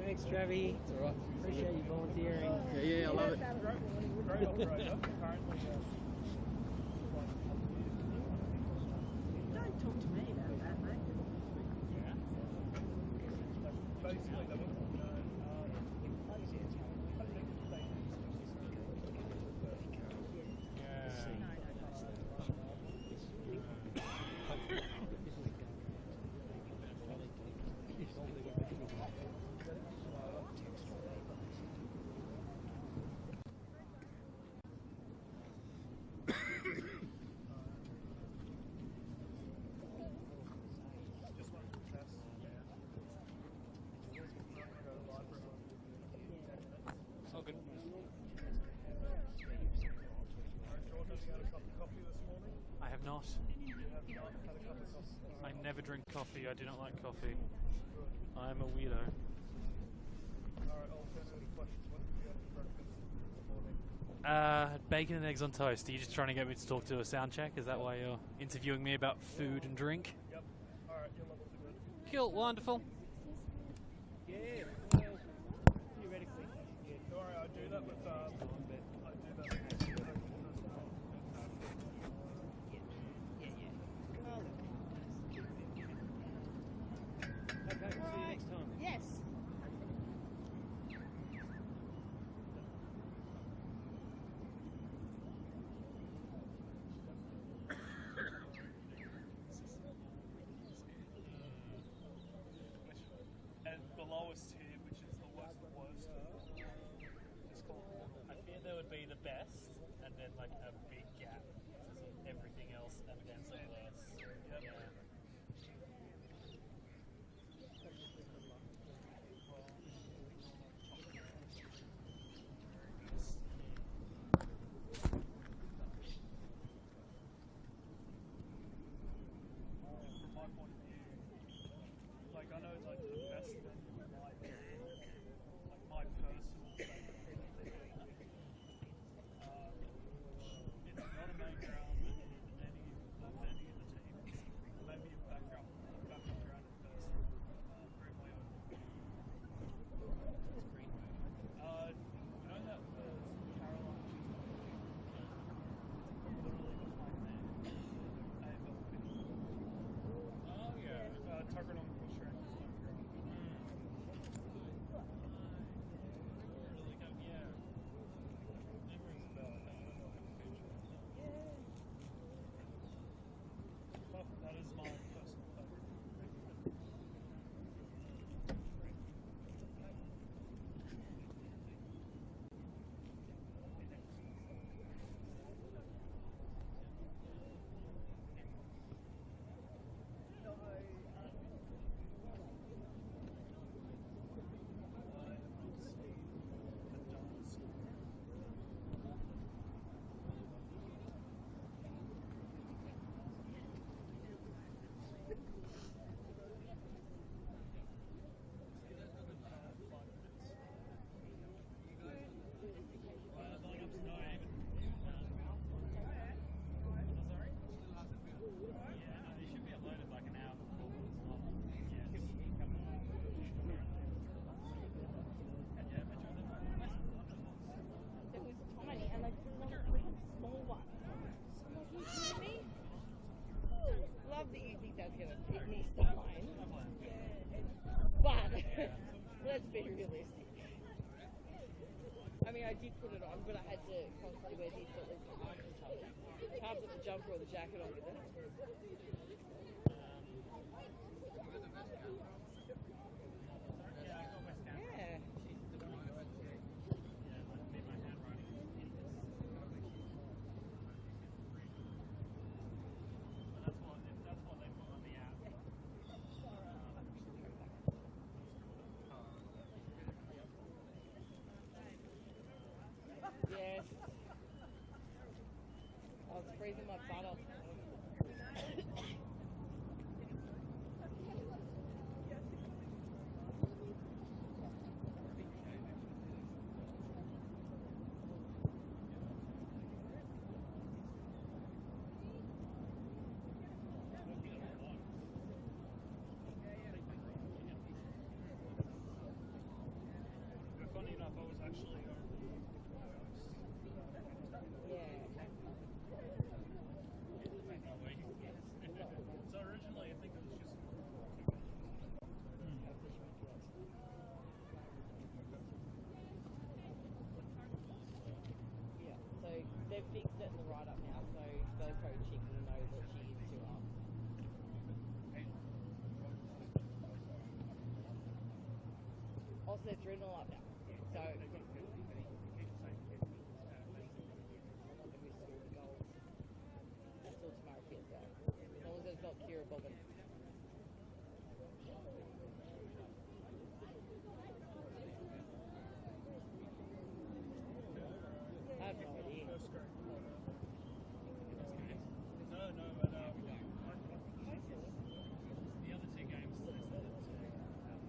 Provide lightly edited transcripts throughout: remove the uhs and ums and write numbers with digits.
Thanks, Travi. It's all right. Appreciate you volunteering. Yeah, I love it. Great operator. Apparently, Don't talk to me about that, mate. yeah. Basically, they wouldn't know. I have not. I never drink coffee. I do not like coffee. I am a weirdo. Bacon and eggs on toast. Are you just trying to get me to talk to a sound check? Is that why you're interviewing me about food and drink? Yep. Alright, your levels are good. Cool, wonderful. Yeah, theoretically. Yeah. Don't worry, I do that with, I do that with Okay, we'll see you next time. Yes. and the lowest tier, which is the worst. Just called I fear there would be the best, and then like a big gap. So everything else against the worst. Let's be realistic. I mean, I did put it on, but I had to constantly wear these sort of can't put the jumper or the jacket on with it. Yeah. Yes. I was freezing my butt off. Funny enough, I was actually so originally I think it was just Yeah, so they've fixed it in the write-up now, so GoPro chick will know that she is too up. Also, they're driven all up now, so that's all tomorrow feels like. As long as it's not Kira Bobbin. I have no idea. first grade. No, but the other two games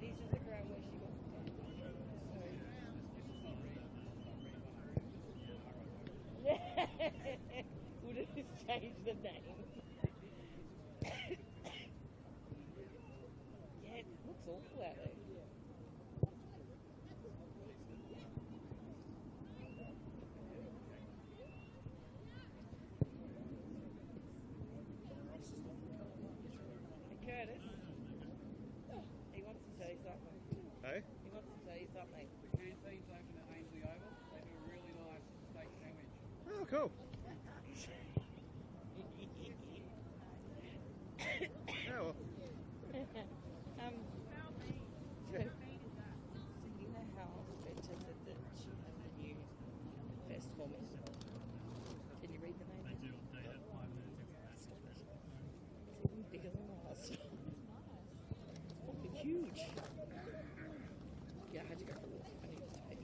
These are the ground where she got would have just changed the name. Yeah, it looks awful out there. Hey, Curtis, he wants to tell you something. Hey? He wants to tell you something. Canteens open at Ainslie Oval. They do a really nice steak sandwich. Oh, cool. Yeah, well, so you know how Betcha said that she has a new best for me? Can you read the name? they have 5 minutes extra. It's even huge. Yeah, I had to go for a walk. I need to take.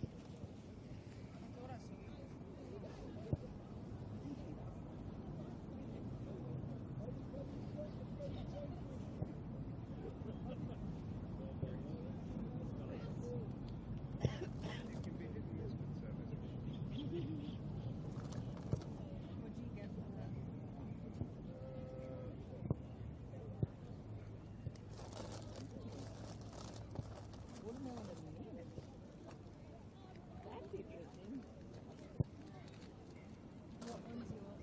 Watermelon and mint. That's interesting. What one's yours?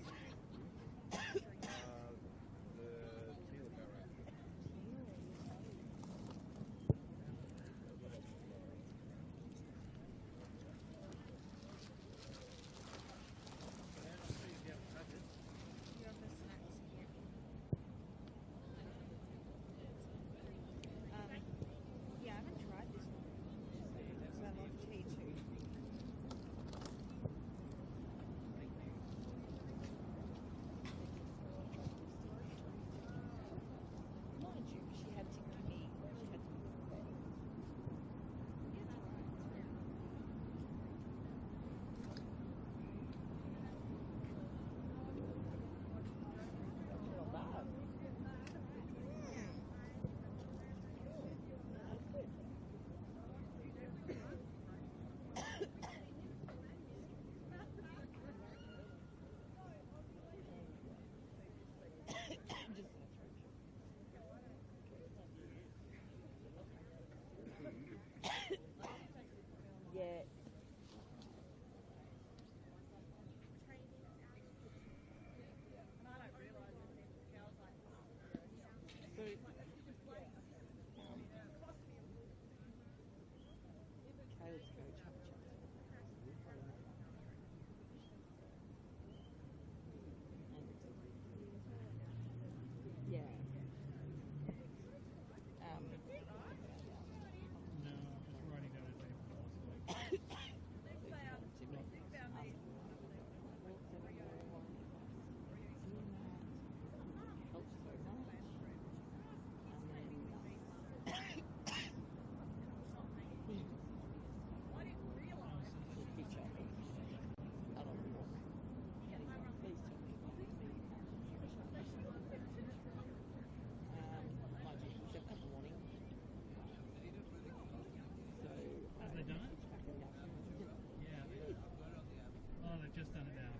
You have the snacks here. Yeah, I haven't tried this one. Because I love tea too. Mind you, she had to give me. She had to give me the bed. Not bad. That's good. Just yeah. So, okay, let's go chop chop. Yeah. No, just writing down a table. Have they done it? Yeah. Oh, they've just done it now.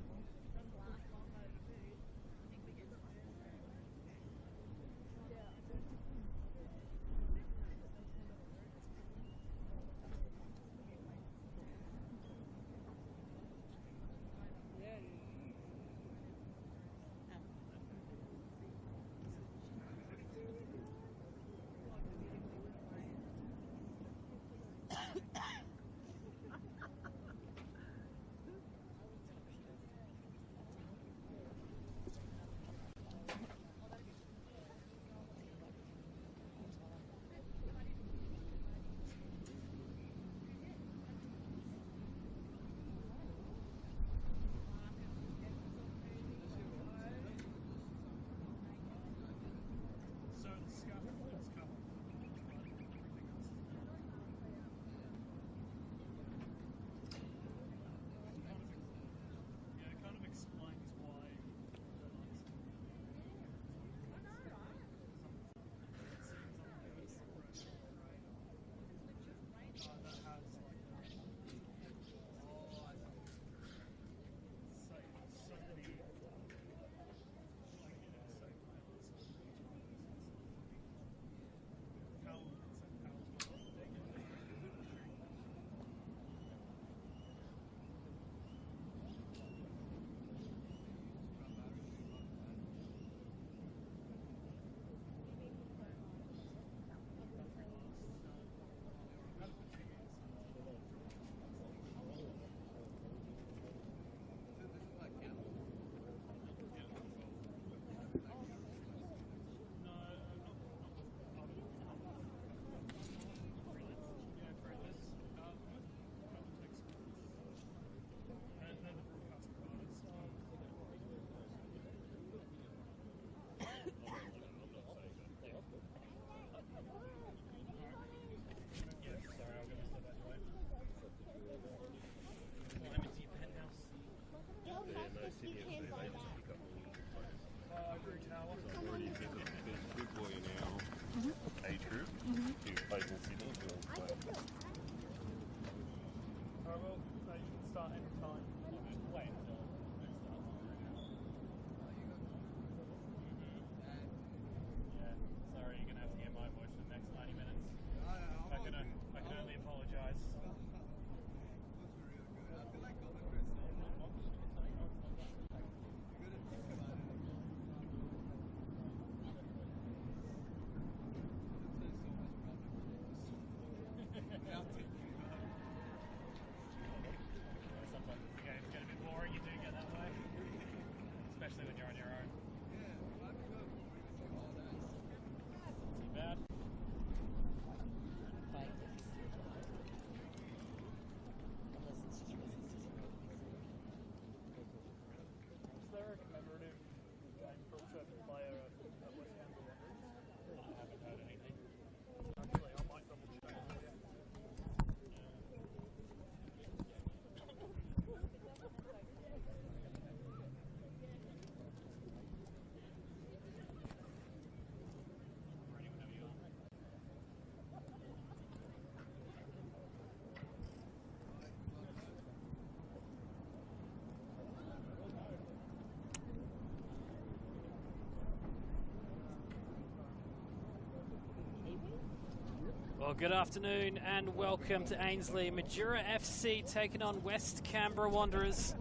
Well, good afternoon and welcome to Ainslie. Majura FC taking on West Canberra Wanderers.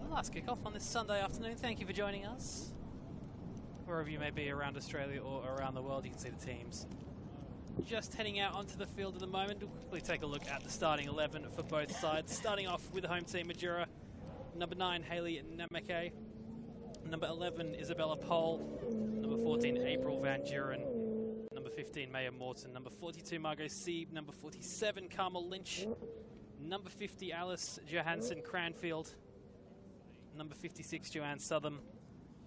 The last kick-off on this Sunday afternoon. Thank you for joining us. Wherever you may be around Australia or around the world, you can see the teams just heading out onto the field at the moment. We'll quickly take a look at the starting 11 for both sides. Starting off with the home team, Majura. Number 9, Hayley Nameke. Number 11, Isabella Pole. Number 14, April Van Duren. Number 15, Maya Morton. Number 42, Margot Sieb. Number 47, Carmel Lynch. Number 50, Alice Johansson Cranfield. Number 56, Joanne Southam.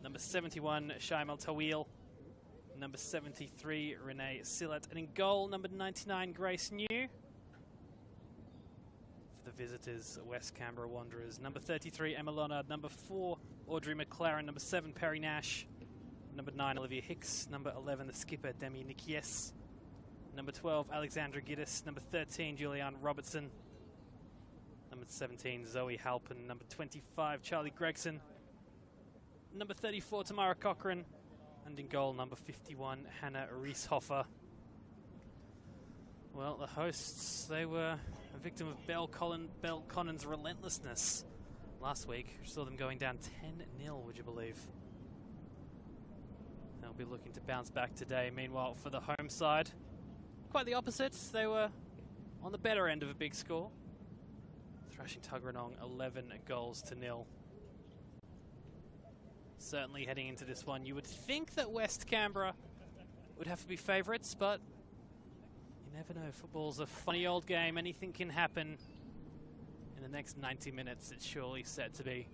Number 71, Shaimel Tawil. Number 73, Renee Sillett. And in goal, number 99, Grace New. For the visitors, West Canberra Wanderers. Number 33, Emma Leonard. Number 4, Audrey McLaren. Number 7, Perry Nash. Number 9, Olivia Hicks. Number 11, the skipper, Demi Nikies. Number 12, Alexandra Giddis. Number 13, Julianne Robertson. Number 17, Zoe Halpin. Number 25, Charlie Gregson. Number 34, Tamara Cochran. And in goal, number 51, Hannah Rieshofer. Well, the hosts, they were a victim of Belle Connon's relentlessness last week. We saw them going down 10-0, would you believe? They'll be looking to bounce back today. Meanwhile, for the home side, quite the opposite. They were on the better end of a big score, thrashing Tuggeranong 11-0. Certainly heading into this one, you would think that West Canberra would have to be favourites, but you never know. Football's a funny old game. Anything can happen in the next 90 minutes. It's surely set to be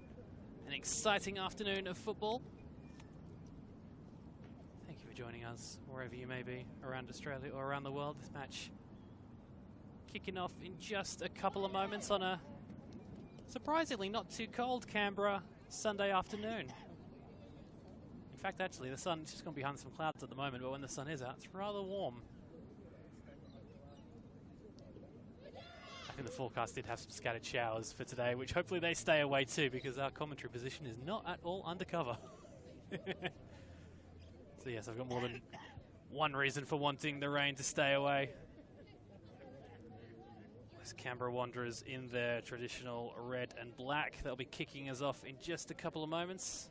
an exciting afternoon of football. Thank you for joining us, wherever you may be, around Australia or around the world. This match kicking off in just a couple of moments on a surprisingly not too cold Canberra Sunday afternoon. In fact, actually, the sun's just gone behind some clouds at the moment, but when the sun is out, it's rather warm. I think the forecast did have some scattered showers for today, which hopefully they stay away too, because our commentary position is not at all undercover. So yes, I've got more than one reason for wanting the rain to stay away. West Canberra Wanderers in their traditional red and black. They'll be kicking us off in just a couple of moments.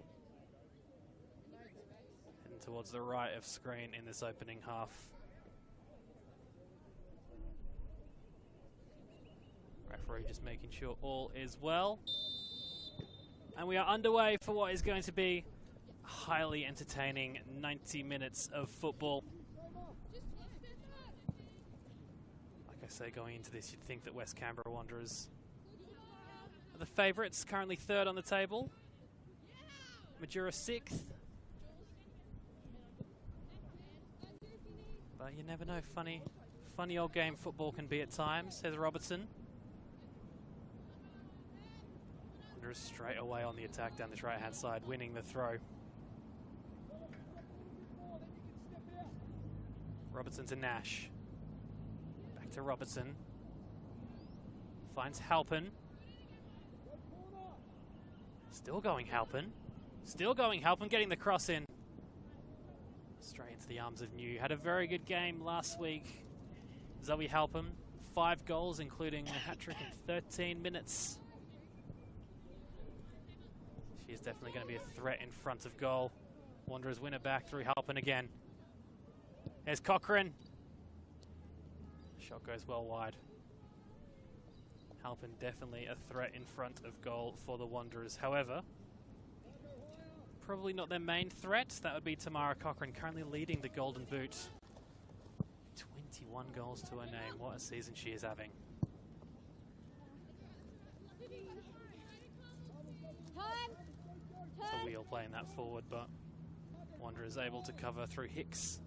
Towards the right of screen in this opening half. Referee just making sure all is well. And we are underway for what is going to be a highly entertaining 90 minutes of football. Like I say, going into this, you'd think that West Canberra Wanderers are the favourites, currently third on the table. Majura 6th. But you never know, funny old game football can be at times. Here's Robertson. Wanderers straight away on the attack down this right-hand side, winning the throw. Robertson to Nash. Back to Robertson. Finds Halpin. Still going Halpin. Still going Halpin, getting the cross in. Straight into the arms of New. Had a very good game last week. Zoe Halpin, 5 goals, including a hat-trick in 13 minutes. She is definitely going to be a threat in front of goal. Wanderers win it back through Halpin again. There's Cochran. Shot goes well wide. Halpin definitely a threat in front of goal for the Wanderers. However, probably not their main threat. That would be Tamara Cochran, currently leading the Golden Boot. 21 goals to her name. What a season she is having. It's a wheel playing that forward, but Wanderers able to cover through Hicks.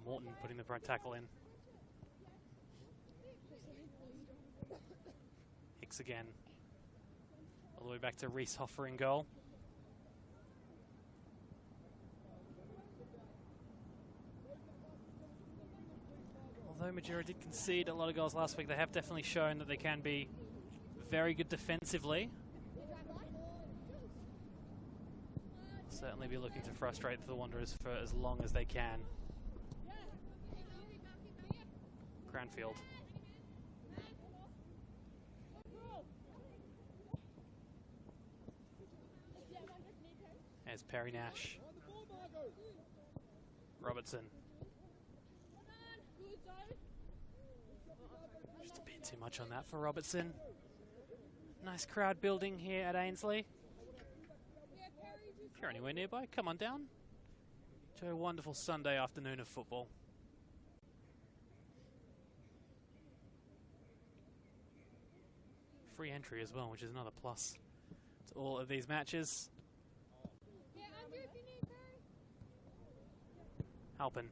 Morton putting the front tackle in. Hicks again. All the way back to Rieshofer in goal. Although Majura did concede a lot of goals last week, they have definitely shown that they can be very good defensively. certainly be looking to frustrate the Wanderers for as long as they can. Cranfield. There's Perry Nash. Robertson. Just a bit too much on that for Robertson. Nice crowd building here at Ainslie. If you're anywhere nearby, come on down. Enjoy a wonderful Sunday afternoon of football. Free entry as well, which is another plus to all of these matches. Halpin.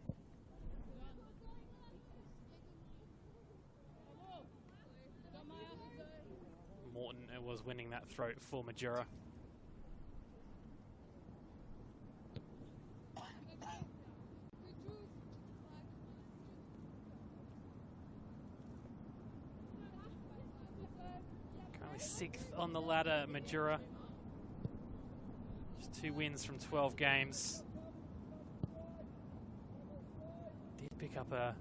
Morton was winning that throat for Majura. Currently 6th on the ladder, Majura. Just 2 wins from 12 games. Did pick up a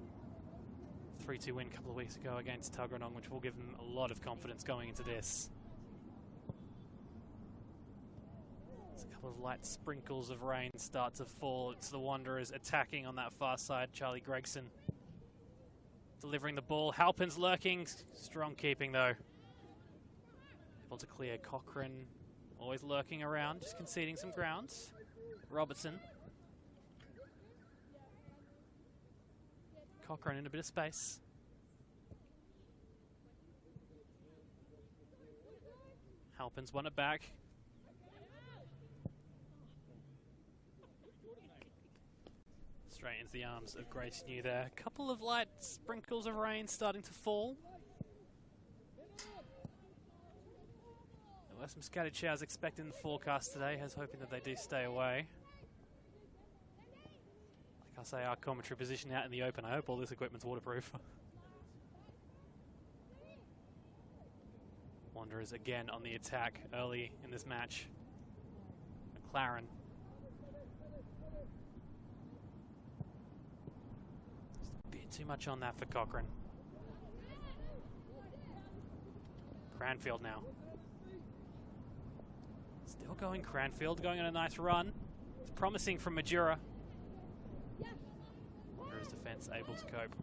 3-2 win a couple of weeks ago against Tuggeranong, which will give them a lot of confidence going into this. As a couple of light sprinkles of rain start to fall. It's the Wanderers attacking on that far side. Charlie Gregson delivering the ball. Halpin's lurking. Strong keeping though. Able to clear. Cochrane always lurking around, just conceding some ground. Robertson. Cochrane in a bit of space. Halpin's won it back. Straight into the arms of Grace New there. A couple of light sprinkles of rain starting to fall. There were some scattered showers expected in the forecast today. I was hoping that they do stay away. I say our commentary position out in the open. I hope all this equipment's waterproof. Wanderers again on the attack early in this match. McLaren. Just a bit too much on that for Cochrane. Cranfield now. Still going Cranfield, going on a nice run. It's promising from Majura. Defense able to cope.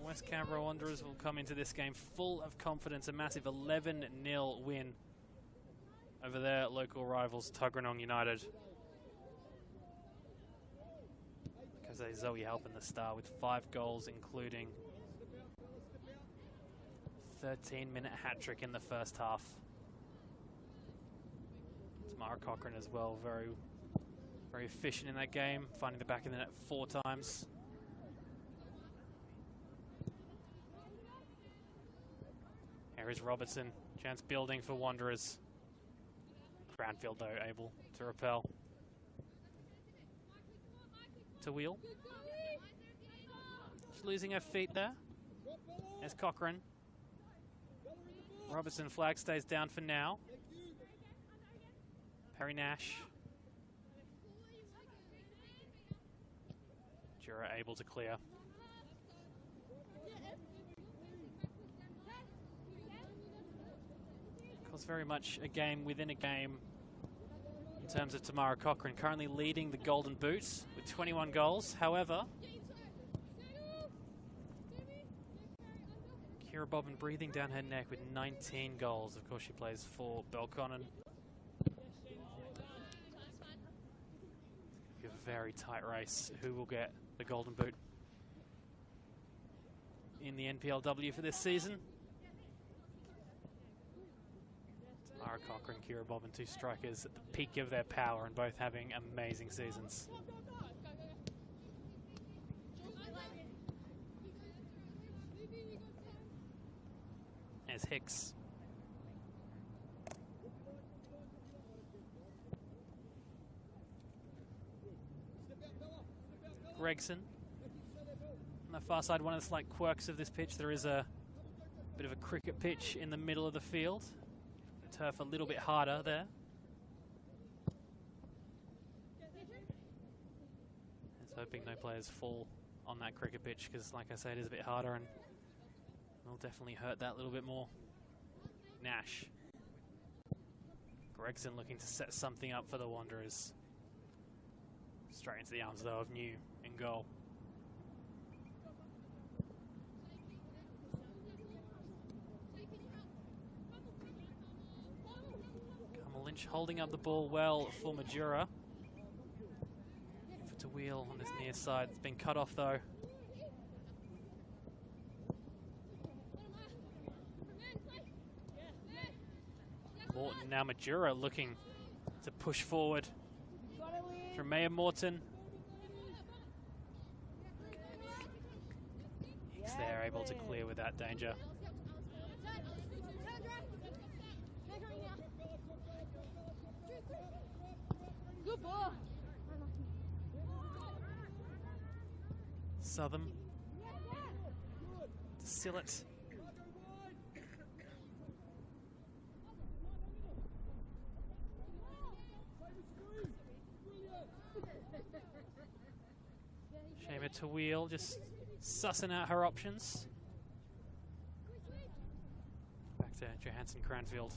West Canberra Wanderers will come into this game full of confidence. A massive 11-0 win over their local rivals, Tuggeranong United. Zoe Halpin the star with 5 goals, including 13-minute hat-trick in the first half. Tamara Cochrane as well, very efficient in that game, finding the back of the net 4 times. Here is Robertson, chance building for Wanderers. Cranfield though able to repel. To wheel. Just losing her feet there. There's Cochrane. Robertson flag stays down for now. Perry Nash. Jura able to clear. Of course, very much a game within a game. In terms of Tamara Cochrane, currently leading the Golden Boot with 21 goals. However, Kira Bobbin breathing down her neck with 19 goals. Of course, she plays for Belconnen. A very tight race. Who will get the Golden Boot in the NPLW for this season? Tamara Cochrane, Kira Bobbin, 2 strikers at the peak of their power and both having amazing seasons. There's Hicks. Gregson. On the far side, one of the slight quirks of this pitch, there is a bit of a cricket pitch in the middle of the field. The turf a little bit harder there. Just hoping no players fall on that cricket pitch, because like I said, it is a bit harder and will definitely hurt that little bit more. Nash. Gregson looking to set something up for the Wanderers. Straight into the arms though of New in goal. Lynch holding up the ball well for Majura. Looking for to wheel on this near side. It's been cut off though. Morton, now Majura looking to push forward. Tremaine Morton. Hicks there, able to clear with that danger. Good ball. Southern. To Sillett. Shamer to wheel, just sussing out her options. Back to Johansson Cranfield.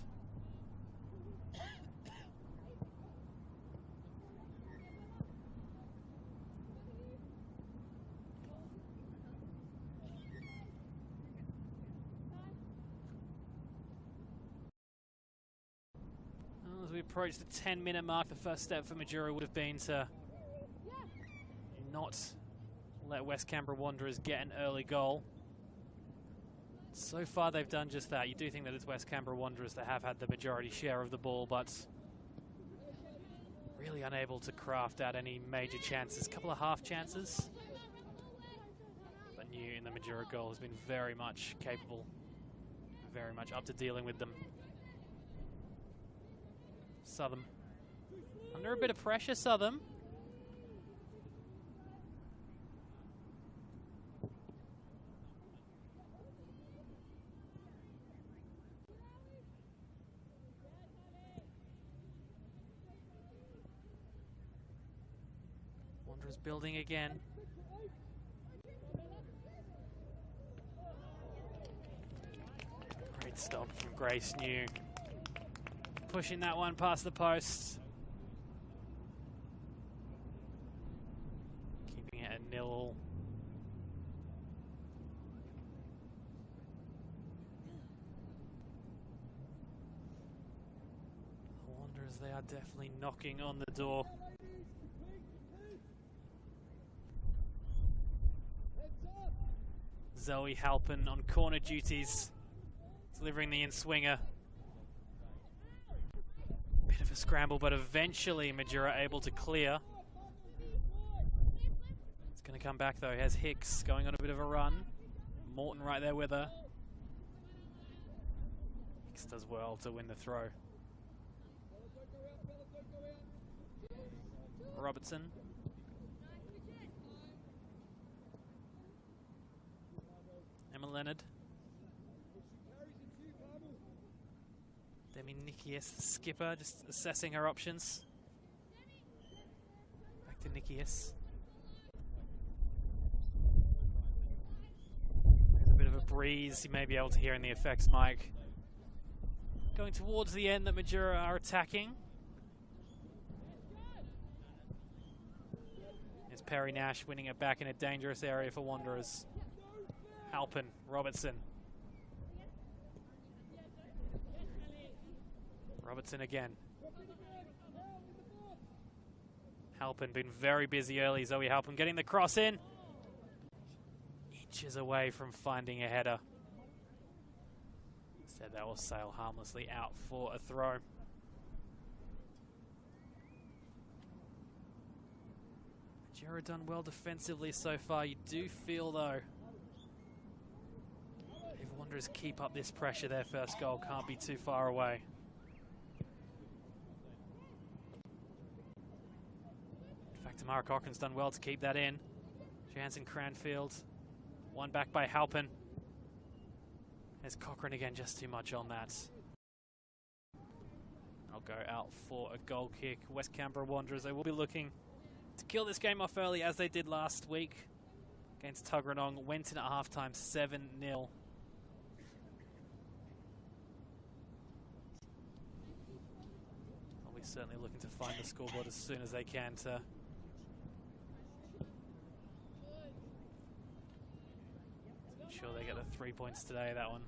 As we approach the 10-minute mark, the first step for Majura would have been to not let West Canberra Wanderers get an early goal. So far they've done just that. You do think that it's West Canberra Wanderers that have had the majority share of the ball, but really unable to craft out any major chances. A couple of half chances. But New in the Majura goal has been very much capable, very much up to dealing with them. Southern. Under a bit of pressure, Southern. Wanderers building again. Great stop from Grace New. Pushing that one past the post. Keeping it at 0-0. The Wanderers, they are definitely knocking on the door. Zoe Halpin on corner duties, delivering the in-swinger. Bit of a scramble, but eventually Majura able to clear. It's going to come back though. Here's Hicks going on a bit of a run. Morton right there with her. Hicks does well to win the throw. Robertson. Emma Leonard. Demi Nikias, the skipper, just assessing her options. Back to Nikias. There's a bit of a breeze you may be able to hear in the effects mic. Going towards the end that Majura are attacking. It's Perry Nash winning it back in a dangerous area for Wanderers. Halpin, Robertson. Robertson again. Halpin been very busy early. Zoe Halpin getting the cross in. Inches away from finding a header. Instead that will sail harmlessly out for a throw. Majura done well defensively so far. You do feel though, if Wanderers keep up this pressure, their first goal can't be too far away. In fact, Tamara Cochran's done well to keep that in. Jansen Cranfield. One back by Halpin. There's Cochrane again, just too much on that. I'll go out for a goal kick. West Canberra Wanderers, they will be looking to kill this game off early as they did last week against Tuggeranong. Went in at halftime 7-0. I'll be certainly looking to find the scoreboard as soon as they can to ensure they get the 3 points today. That one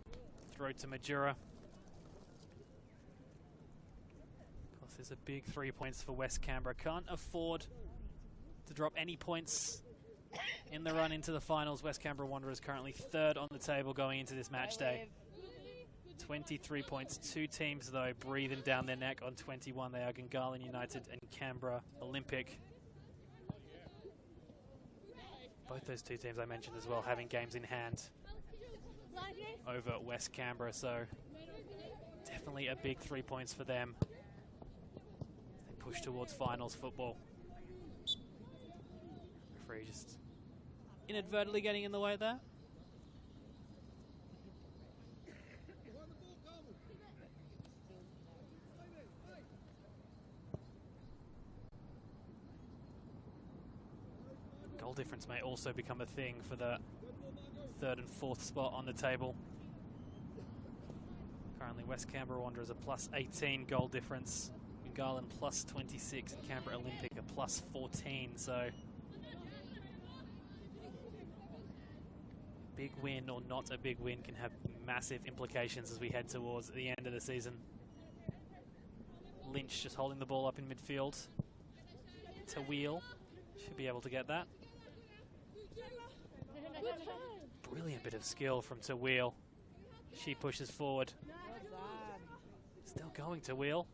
throw to Majura. There's a big 3 points for West Canberra. Can't afford to drop any points in the run into the finals. West Canberra Wanderers currently third on the table going into this match day. 23 points. Two teams, though, breathing down their neck on 21. They are Gungahlin United and Canberra Olympic. Both those two teams I mentioned as well having games in hand over West Canberra. So definitely a big 3 points for them. Push towards finals football. Referee just inadvertently getting in the way there. Goal difference may also become a thing for the third and fourth spot on the table. Currently West Canberra Wanderers a plus 18 goal difference. Garland plus 26 and Canberra Olympic a plus 14, so big win or not a big win can have massive implications as we head towards the end of the season. Lynch just holding the ball up in midfield. Tawil should be able to get that. Brilliant bit of skill from Tawil. She pushes forward. Still going Tawil.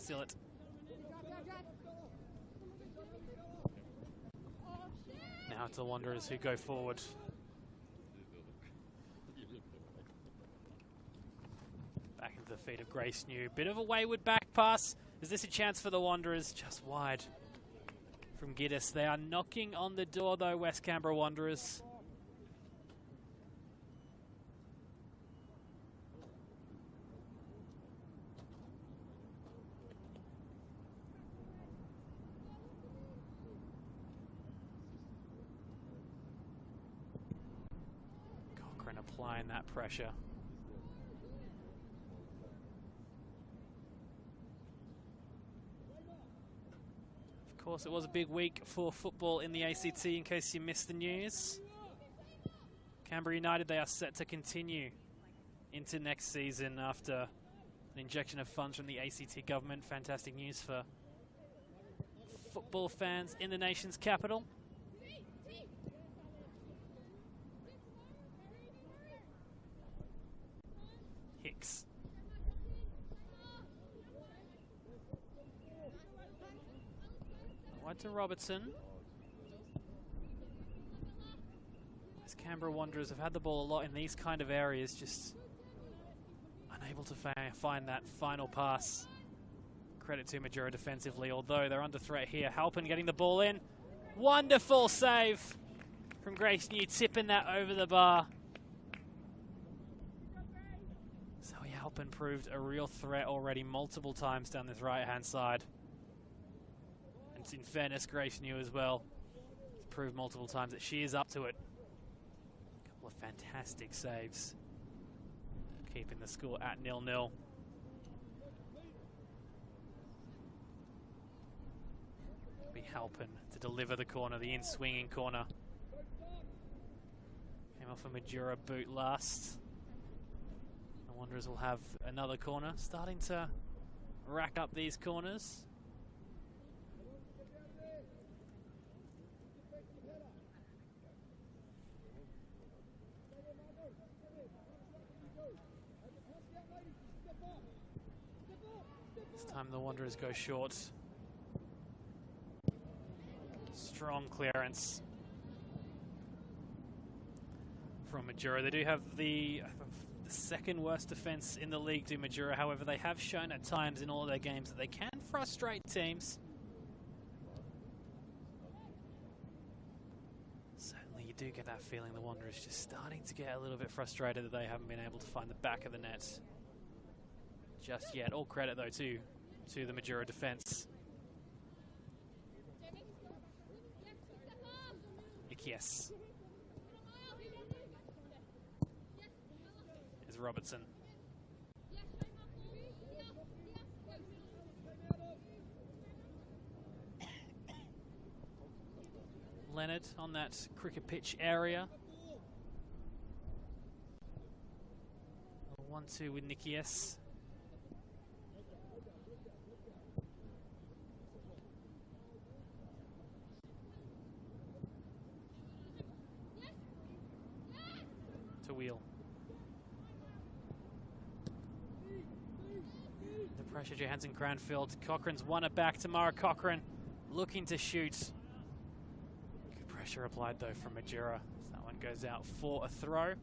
It. Now it's the Wanderers who go forward. Back into the feet of Grace New. Bit of a wayward back pass. Is this a chance for the Wanderers? Just wide from Giddis. They are knocking on the door though, West Canberra Wanderers. Applying that pressure. Of course, it was a big week for football in the ACT, in case you missed the news. Canberra United, they are set to continue into next season after an injection of funds from the ACT government. Fantastic news for football fans in the nation's capital. Hicks. Wide to Robertson. West Canberra Wanderers have had the ball a lot in these kind of areas, just unable to find that final pass. Credit to Majura defensively, although they're under threat here. Halpin getting the ball in. Wonderful save from Grace New, tipping that over the bar. Halpin proved a real threat already multiple times down this right-hand side. And in fairness, Grace New as well. It's proved multiple times that she is up to it. A couple of fantastic saves. Keeping the score at 0-0. Be Halpin to deliver the corner, the in-swinging corner. Came off a Majura boot last. Wanderers will have another corner, starting to rack up these corners. This time the Wanderers go short. Strong clearance from Majura. They do have the The second worst defense in the league to Majura. However, they have shown at times in all of their games that they can frustrate teams. Certainly you do get that feeling the Wanderers just starting to get a little bit frustrated that they haven't been able to find the back of the net just yet. All credit though to the Majura defense. Yes. Is Robertson. Leonard on that cricket pitch area. 1-2 with Nicky S. To Wheel. The pressure, Johansson Cranfield. Cochrane's won it back to Mara Cochrane, looking to shoot. Good pressure applied though from Majura. That one goes out for a throw.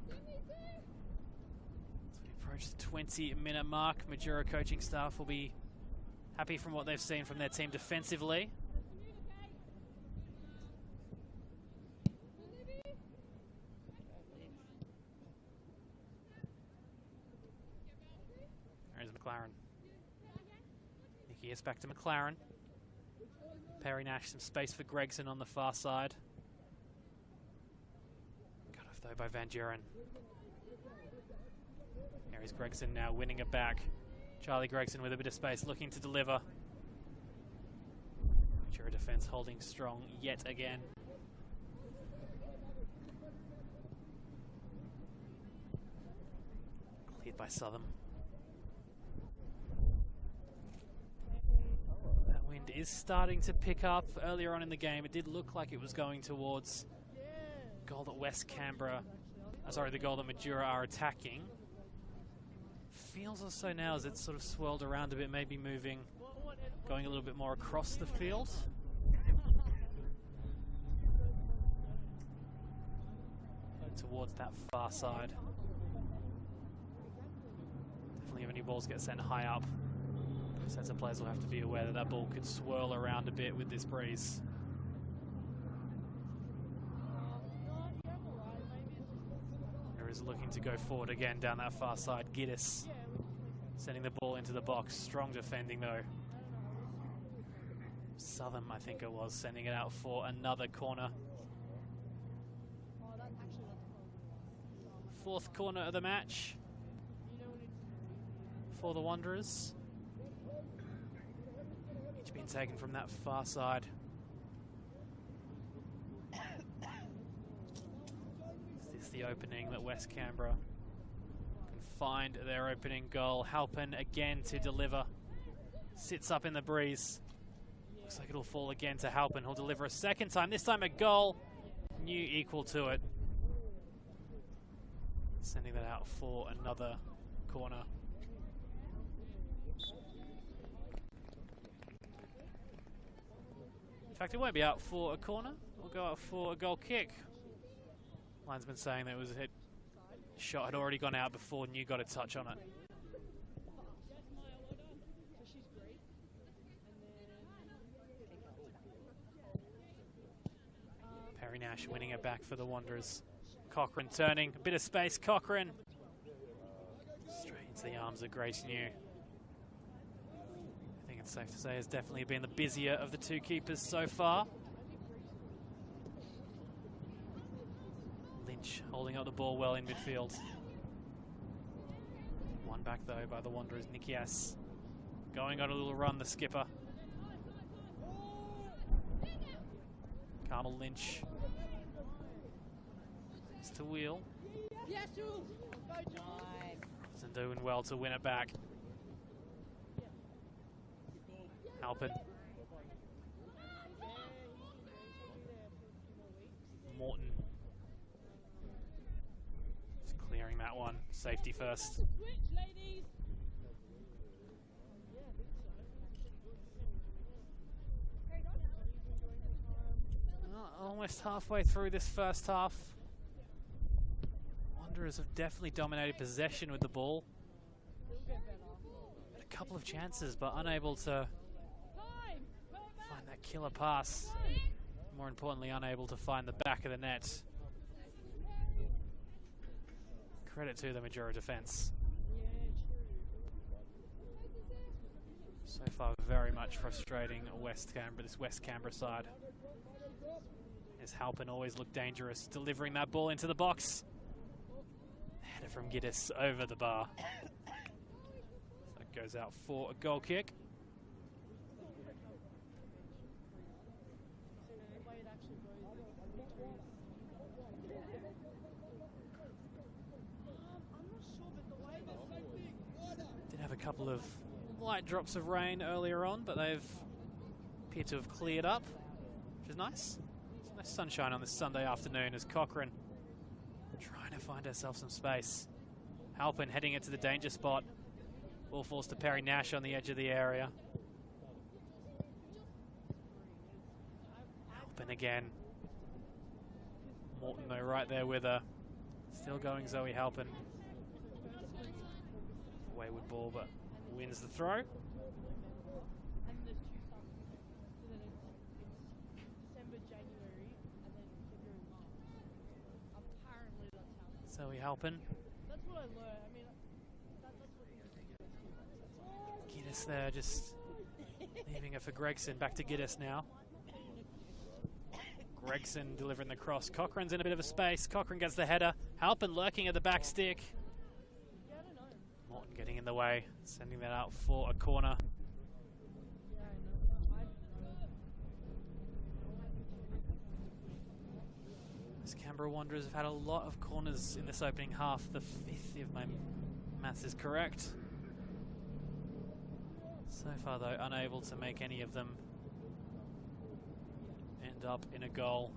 As we approach the 20-minute mark, Majura coaching staff will be happy from what they've seen from their team defensively. McLaren. Nicky is back to McLaren. Perry Nash, some space for Gregson on the far side. Cut off though by Van Duren. Here is Gregson now winning it back. Charlie Gregson with a bit of space looking to deliver. Majura defense holding strong yet again. Cleared by Southern. Wind is starting to pick up. Earlier on in the game, it did look like it was going towards goal that West Canberra, the goal that Majura are attacking. Feels also now as it's sort of swirled around a bit, maybe moving, going a little bit more across the field. Towards that far side. Definitely if any balls get sent high up, sets of players will have to be aware that that ball could swirl around a bit with this breeze. There is looking to go forward again down that far side. Giddis sending the ball into the box. Strong defending though. Southern, I think it was, sending it out for another corner. Fourth corner of the match for the Wanderers. Been taken from that far side. Is this the opening that West Canberra can find their opening goal? Halpin again to deliver. Sits up in the breeze. Looks like it'll fall again to Halpin. He'll deliver a second time. This time a goal. New equal to it. Sending that out for another corner. In fact, it won't be out for a corner. We'll go out for a goal kick. Linesman saying that it was a hit. Shot had already gone out before New got a touch on it. Perry Nash winning it back for the Wanderers. Cochrane turning, a bit of space. Cochrane straight into the arms of Grace New. It's safe to say has definitely been the busier of the two keepers so far. Lynch holding up the ball well in midfield. One back though by the Wanderers, Nicky S. Going on a little run, the skipper. Carmel Lynch. It's to Wheel. Isn't doing well to win it back. Halpin. Morton. Just clearing that one. Safety first. Almost halfway through this first half. Wanderers have definitely dominated possession with the ball. Had a couple of chances, but unable to find that killer pass. More importantly, unable to find the back of the net. Credit to the Majura defence. So far, very much frustrating West Canberra, this West Canberra side. As Halpin always looked dangerous, delivering that ball into the box. Header from Giddis over the bar. So it goes out for a goal kick. Did have a couple of light drops of rain earlier on, but they've appeared to have cleared up, which is nice. There's nice sunshine on this Sunday afternoon as Cochrane trying to find herself some space. Halpin heading into the danger spot. Ball falls to Perry Nash on the edge of the area. Halpin again. Morton though right there with her. Still going Zoe Halpin. Wayward ball, but wins the throw. Zoe Halpin. That's what I learned. I mean, that's what Giddis there, just leaving it for Gregson. Back to Giddis now. Gregson delivering the cross. Cochrane's in a bit of a space. Cochrane gets the header. Halpin lurking at the back stick. Morton getting in the way, sending that out for a corner. Canberra Wanderers have had a lot of corners in this opening half, the 5th if my maths is correct. So far though, unable to make any of them end up in a goal.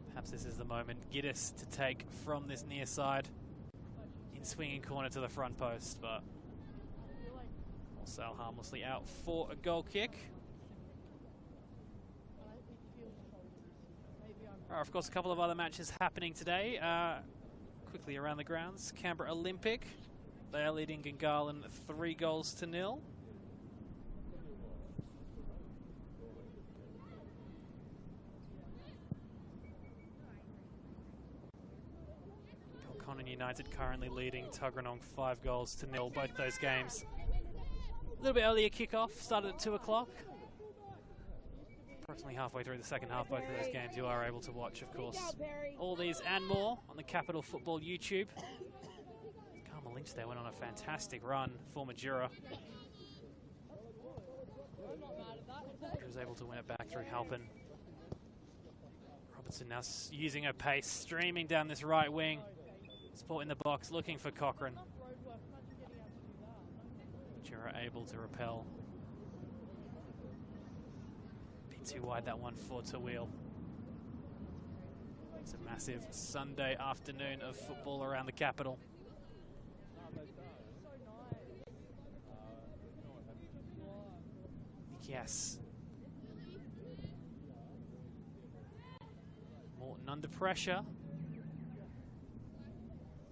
Perhaps this is the moment. Giddis to take from this near side. In swinging corner to the front post, but will sail harmlessly out for a goal kick. Of course, a couple of other matches happening today. Quickly around the grounds. Canberra Olympic. They are leading Gungahlin 3-0. Belconnen United currently leading Tuggeranong 5-0. Both those games. A little bit earlier kickoff. Started at 2 o'clock. Approximately halfway through the second half, both of those games you are able to watch, of course. All these and more on the Capital Football YouTube. Karma Lynch there went on a fantastic run for Majura. He was able to win it back through Halpin. Robertson now using her pace, streaming down this right wing. Sport in the box, looking for Cochrane. Majura able to repel. Too wide that one for Tawil. It's a massive Sunday afternoon of football around the capital. Yes. Morton under pressure.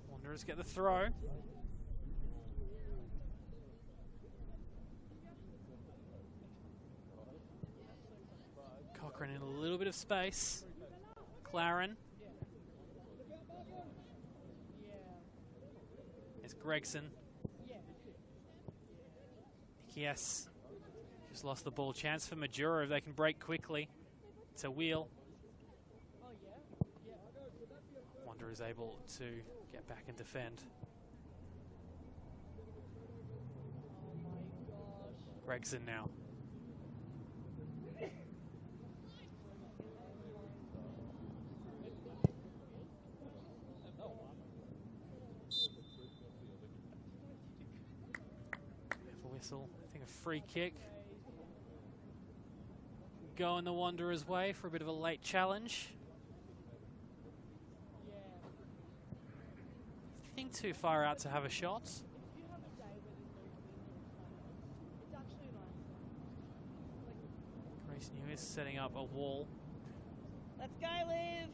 Wanderers get the throw. Cochrane in a little bit of space. Claren. It's Gregson. Yes. Just lost the ball. Chance for Majura if they can break quickly. It's a wheel. Wanderer is able to get back and defend. Gregson now. Whistle. I think a free kick. Going the Wanderers' way for a bit of a late challenge. I think too far out to have a shot. Grace New is setting up a wall. Let's go, Liv.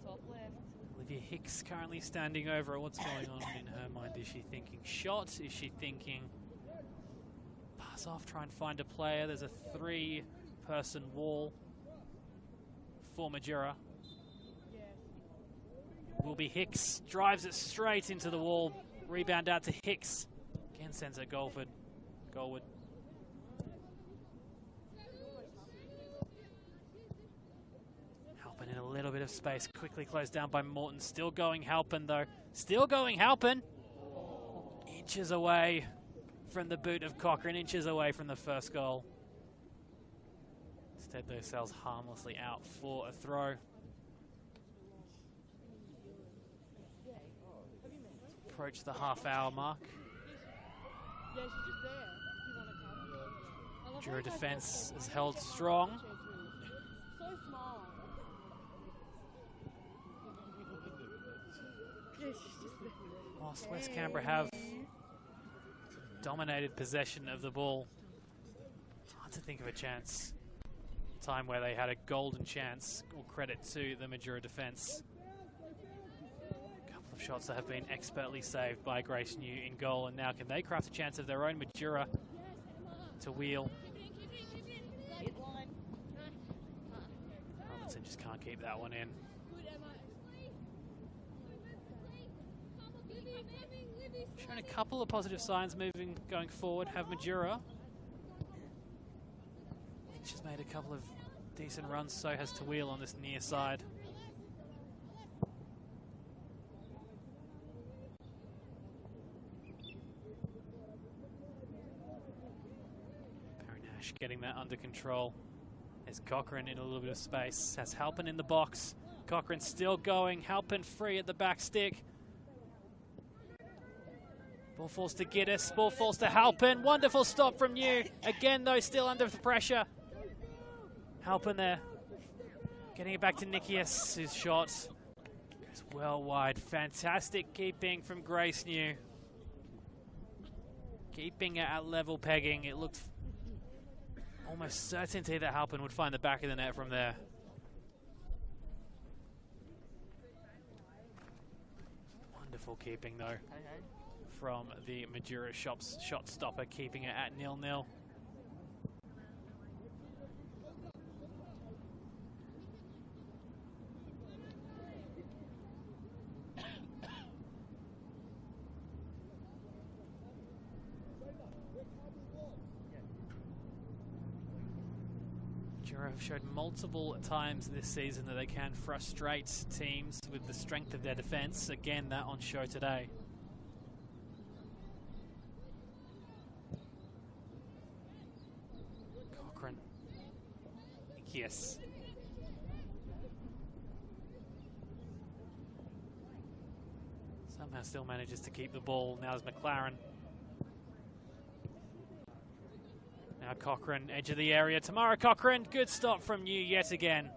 Top left. Olivia Hicks currently standing over. What's going on in her mind? Is she thinking shot? Is she thinking pass off, try and find a player? There's a 3-person wall for Majura. Will be Hicks. Drives it straight into the wall. Rebound out to Hicks. Again sends it goalward. Halpin in a little bit of space. Quickly closed down by Morton. Still going Halpin though. Still going Halpin. Inches away from the boot of Cochrane. Inches away from the first goal. Instead though sails harmlessly out for a throw. Approach the half-hour mark. Yeah, she's just there. You want to come? Majura defence is held strong. So small. Whilst West Canberra have dominated possession of the ball, hard to think of a chance. Time where they had a golden chance. All credit to the Majura defence. Couple of shots that have been expertly saved by Grace New in goal, and now can they craft a chance of their own? Majura to wheel. Robinson just can't keep that one in. Showing a couple of positive signs going forward. Have Majura. She's made a couple of decent runs, so has to wheel on this near side. Perry Nash getting that under control. There's Cochrane in a little bit of space. Has Halpin in the box. Cochrane still going. Halpin free at the back stick. Ball falls to Giddis. Ball falls to Halpin. Wonderful stop from New. Again, though, still under the pressure. Halpin there. Getting it back to Nikias. His shot goes well wide. Fantastic keeping from Grace New. Keeping it at level pegging. It looked almost certainty that Halpin would find the back of the net from there. Wonderful keeping, though, from the Majura shot stopper, keeping it at 0-0. Majura have showed multiple times this season that they can frustrate teams with the strength of their defence. Again, that on show today. Cochrane. Yes. Somehow still manages to keep the ball. Now is McLaren. Now Cochrane, edge of the area. Tamara Cochrane, good stop from New yet again.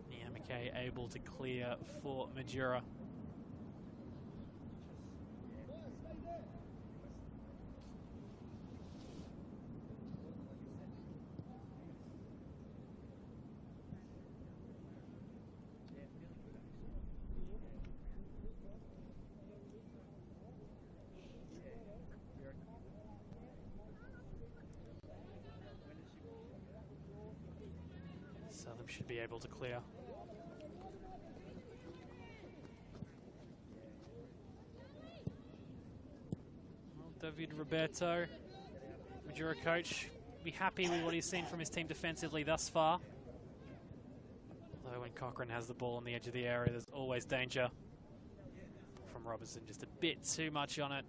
Nia McKay able to clear for Majura. Southern should be able to clear. Well, David Roberto, Majura coach, be happy with what he's seen from his team defensively thus far. Although when Cochrane has the ball on the edge of the area, there's always danger. From Robertson, just a bit too much on it.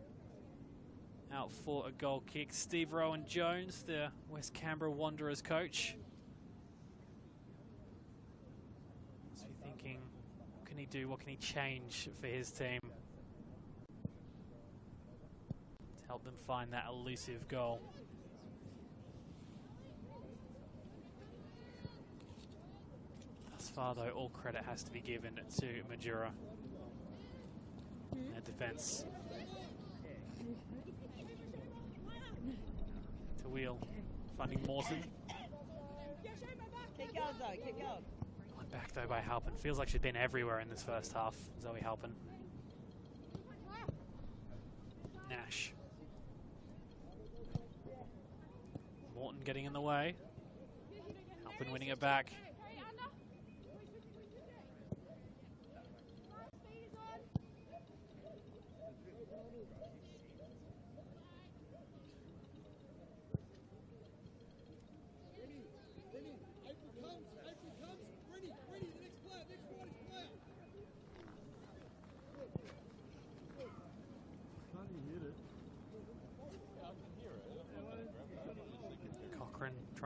Out for a goal kick. Steve Rowan-Jones, the West Canberra Wanderers coach. Must be thinking, what can he do? What can he change for his team to help them find that elusive goal? Thus far, though, all credit has to be given to Majura. Their defence. To Wheel. Finding Morton. Keep going, Zoe, keep going. One back though by Halpin. Feels like she's been everywhere in this first half. Zoe Halpin. Nash. Morton getting in the way. Halpin winning it back.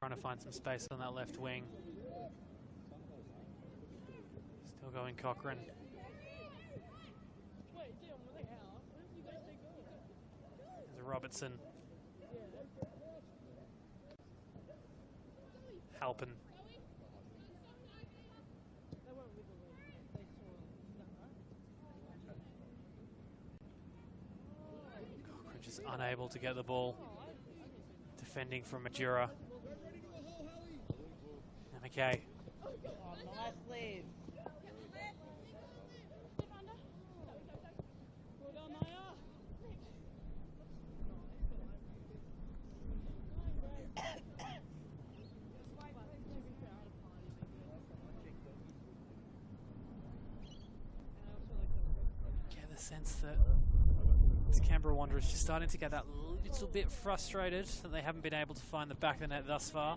Trying to find some space on that left wing. Still going Cochrane. There's Robertson. Halpin. Cochrane just unable to get the ball. Defending from Majura. Okay. Oh, nice lead. Get the sense that this Canberra Wanderers just starting to get that little bit frustrated that they haven't been able to find the back of the net thus far.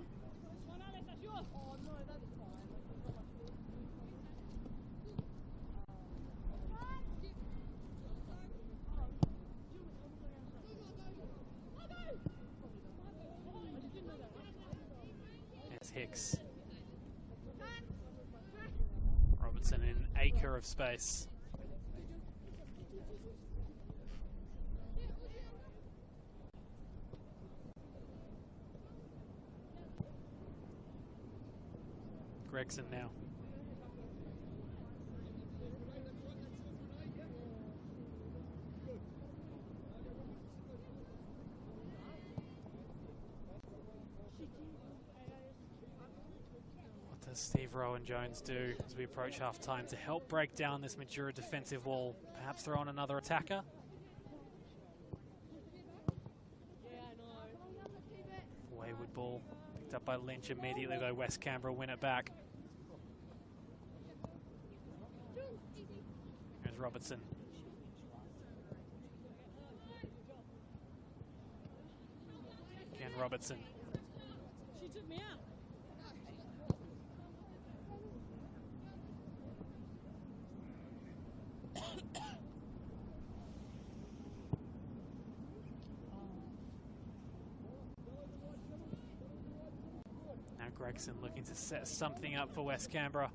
Hicks. Robertson in an acre of space. Gregson now. Steve Rowe and Jones do as we approach half-time to help break down this Majura defensive wall? Perhaps throw on another attacker? Wayward ball picked up by Lynch immediately, though West Canberra win it back. Here's Robertson. Again, Robertson. She took me out. Gregson looking to set something up for West Canberra.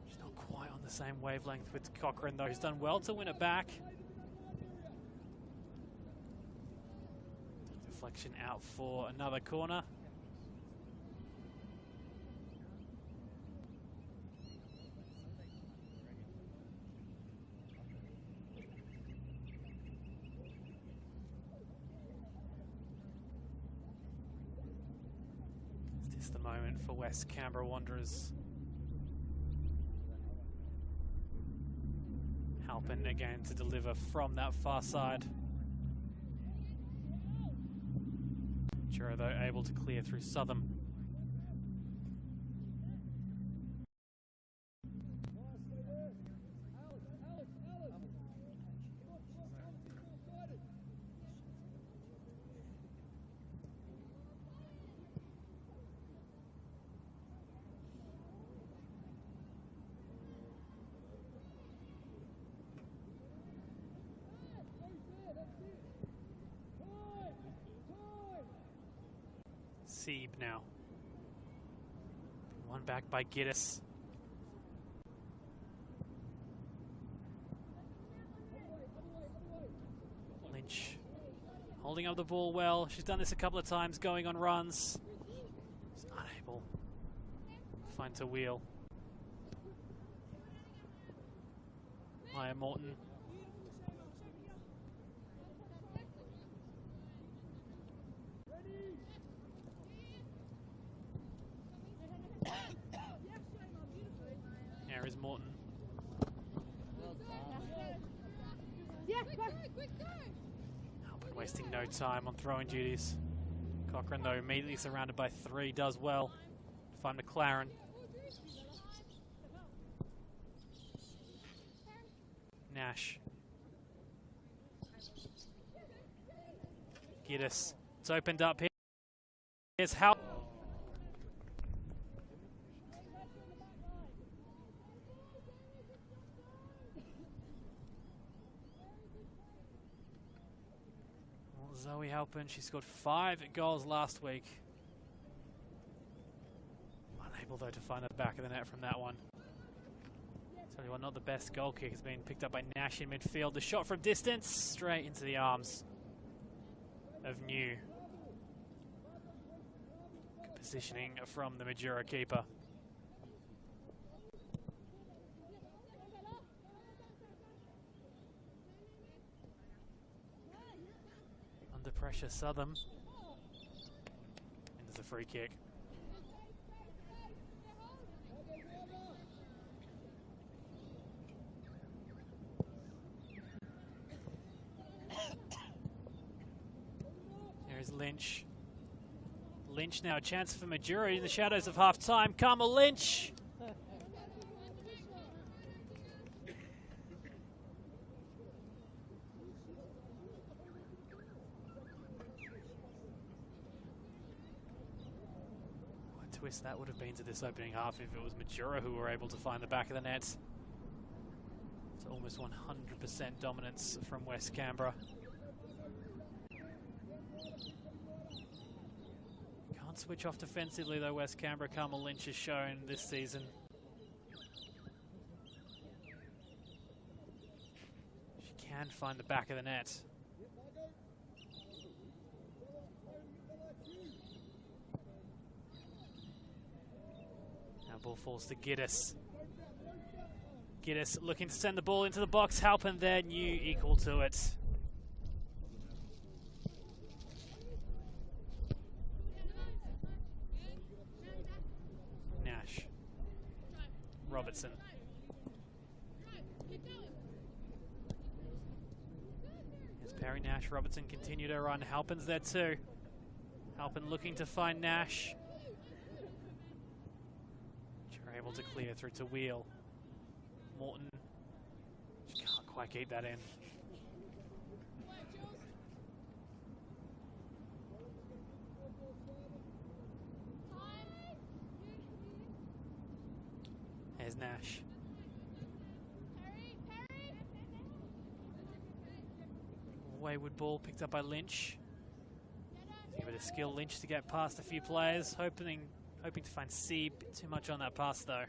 She's not quite on the same wavelength with Cochrane, though. He's done well to win it back. Deflection out for another corner. The moment for West Canberra Wanderers. Halpin again to deliver from that far side. Majura though able to clear through Southern. Sieb now. One back by Giddis. Lynch holding up the ball well. She's done this a couple of times, going on runs. She's unable to find to wheel. Hiya, Morton. There is Morton. Albert wasting no time on throwing duties. Cochrane, though, immediately surrounded by 3, does well to find McLaren. Nash. Giddis. It's opened up here. Here's how. Zoe Halpin, she scored 5 goals last week. Unable, though, to find the back of the net from that one. Tell you what, not the best goal kick has been picked up by Nash in midfield. The shot from distance, straight into the arms of New. Good positioning from the Majura keeper. Under pressure, Southern. And there's a free kick. There's Lynch. Lynch now, a chance for Majura in the shadows of half-time. Carmel Lynch. What a twist that would have been to this opening half if it was Majura who were able to find the back of the net. It's almost 100% dominance from West Canberra. Switch off defensively, though, West Canberra. Carmel Lynch has shown this season. She can find the back of the net. Now ball falls to Giddis. Giddis looking to send the ball into the box. Halpin there, New equal to it. Robertson. Here's Perry Nash. Robertson continued her run. Halpin's there too. Halpin looking to find Nash. They're able to clear through to Wheel. Morton just can't quite keep that in. There's Nash. Wayward ball picked up by Lynch. Give it a skill, Lynch, to get past a few players. Hoping to find C. Bit too much on that pass though.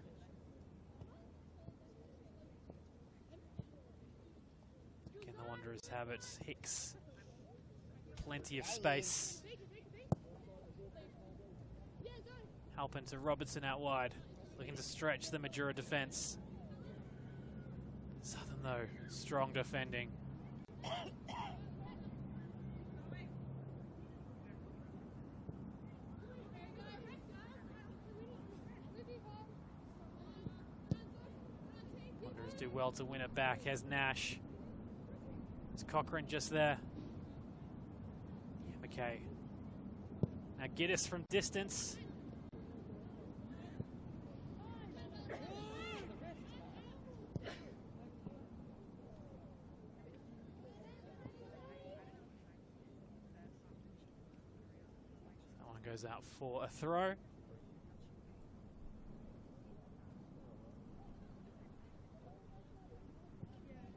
Again, the Wanderers have it. Hicks. Plenty of space. Halpin to Robertson out wide. Looking to stretch the Majura defence. Southern, though, strong defending. Wanderers do well to win it back. Has Nash. Is Cochrane just there? Yeah, McKay. Now Giddis from distance. Goes out for a throw.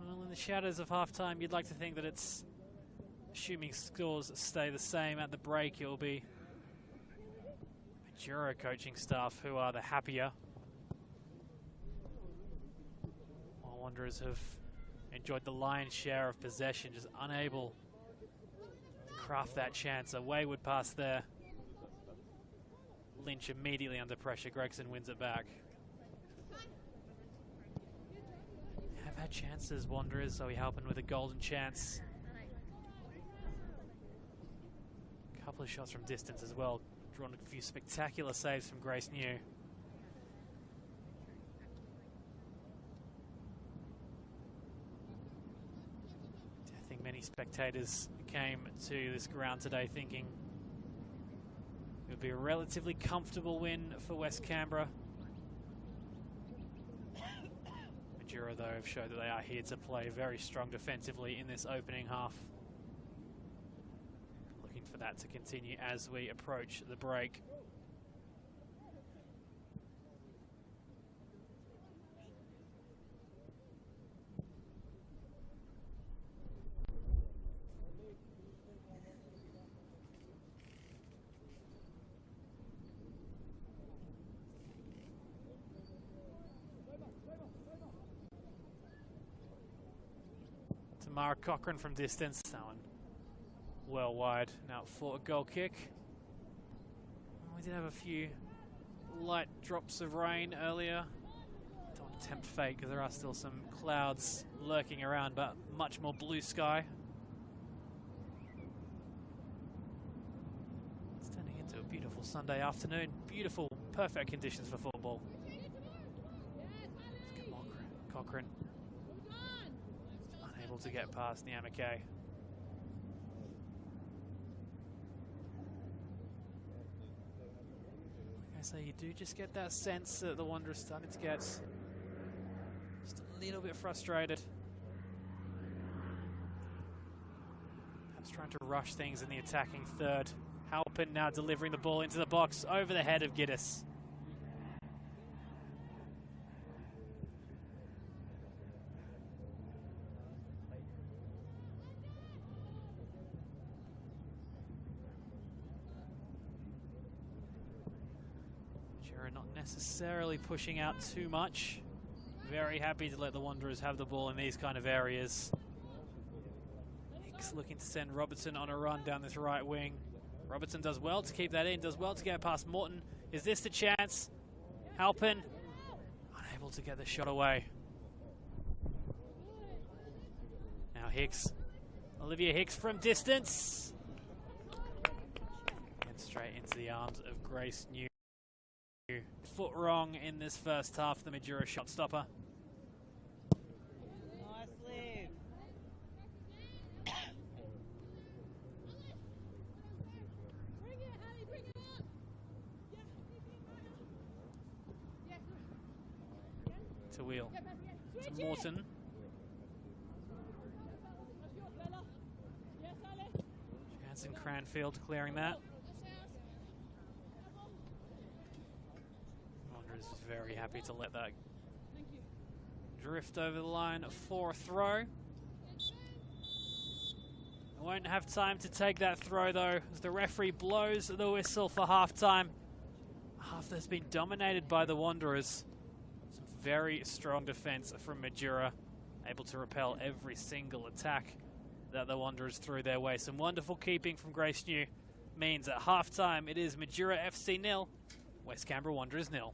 Well, in the shadows of halftime, you'd like to think that it's, assuming scores stay the same at the break, it will be Majura coaching staff who are the happier. While Wanderers have enjoyed the lion's share of possession, just unable to craft that chance. A wayward pass there. Lynch immediately under pressure. Gregson wins it back. had chances, Wanderers, so we helping with a golden chance. A couple of shots from distance as well. Drawn a few spectacular saves from Grace New. I think many spectators came to this ground today thinking it would be a relatively comfortable win for West Canberra. Majura, though, have showed that they are here to play very strong defensively in this opening half. Looking for that to continue as we approach the break. Tamara Cochrane from distance, that one well wide, now for a goal kick. We did have a few light drops of rain earlier. Don't want to tempt fate because there are still some clouds lurking around, but much more blue sky. It's turning into a beautiful Sunday afternoon. Beautiful, perfect conditions for football. Cochrane. Unable to get past Nyamake. Okay, so you do just get that sense that the Wanderers starting to get just a little bit frustrated. Perhaps trying to rush things in the attacking third. Halpin now delivering the ball into the box over the head of Giddis. Not necessarily pushing out too much. Very happy to let the Wanderers have the ball in these kind of areas. Hicks looking to send Robertson on a run down this right wing. Robertson does well to keep that in, does well to get past Morton. Is this the chance? Halpin unable to get the shot away. Now Hicks. Olivia Hicks from distance. And straight into the arms of Grace New. Foot wrong in this first half, the Majura shot stopper. Nice leave. To Wheel. To Morton. Jansen Cranfield clearing that. Is very happy to let that drift over the line for a throw. Won't have time to take that throw though, as the referee blows the whistle for half-time. Half that's been dominated by the Wanderers. Some very strong defence from Majura, able to repel every single attack that the Wanderers threw their way. Some wonderful keeping from Grace New means at half-time it is Majura FC 0, West Canberra Wanderers 0.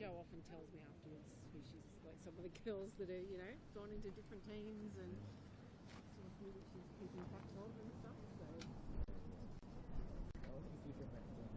Jo often tells me afterwards who she's like some of the girls that are, you know, gone into different teams and sort of who she's keeping track of and stuff. So What's the future of that team?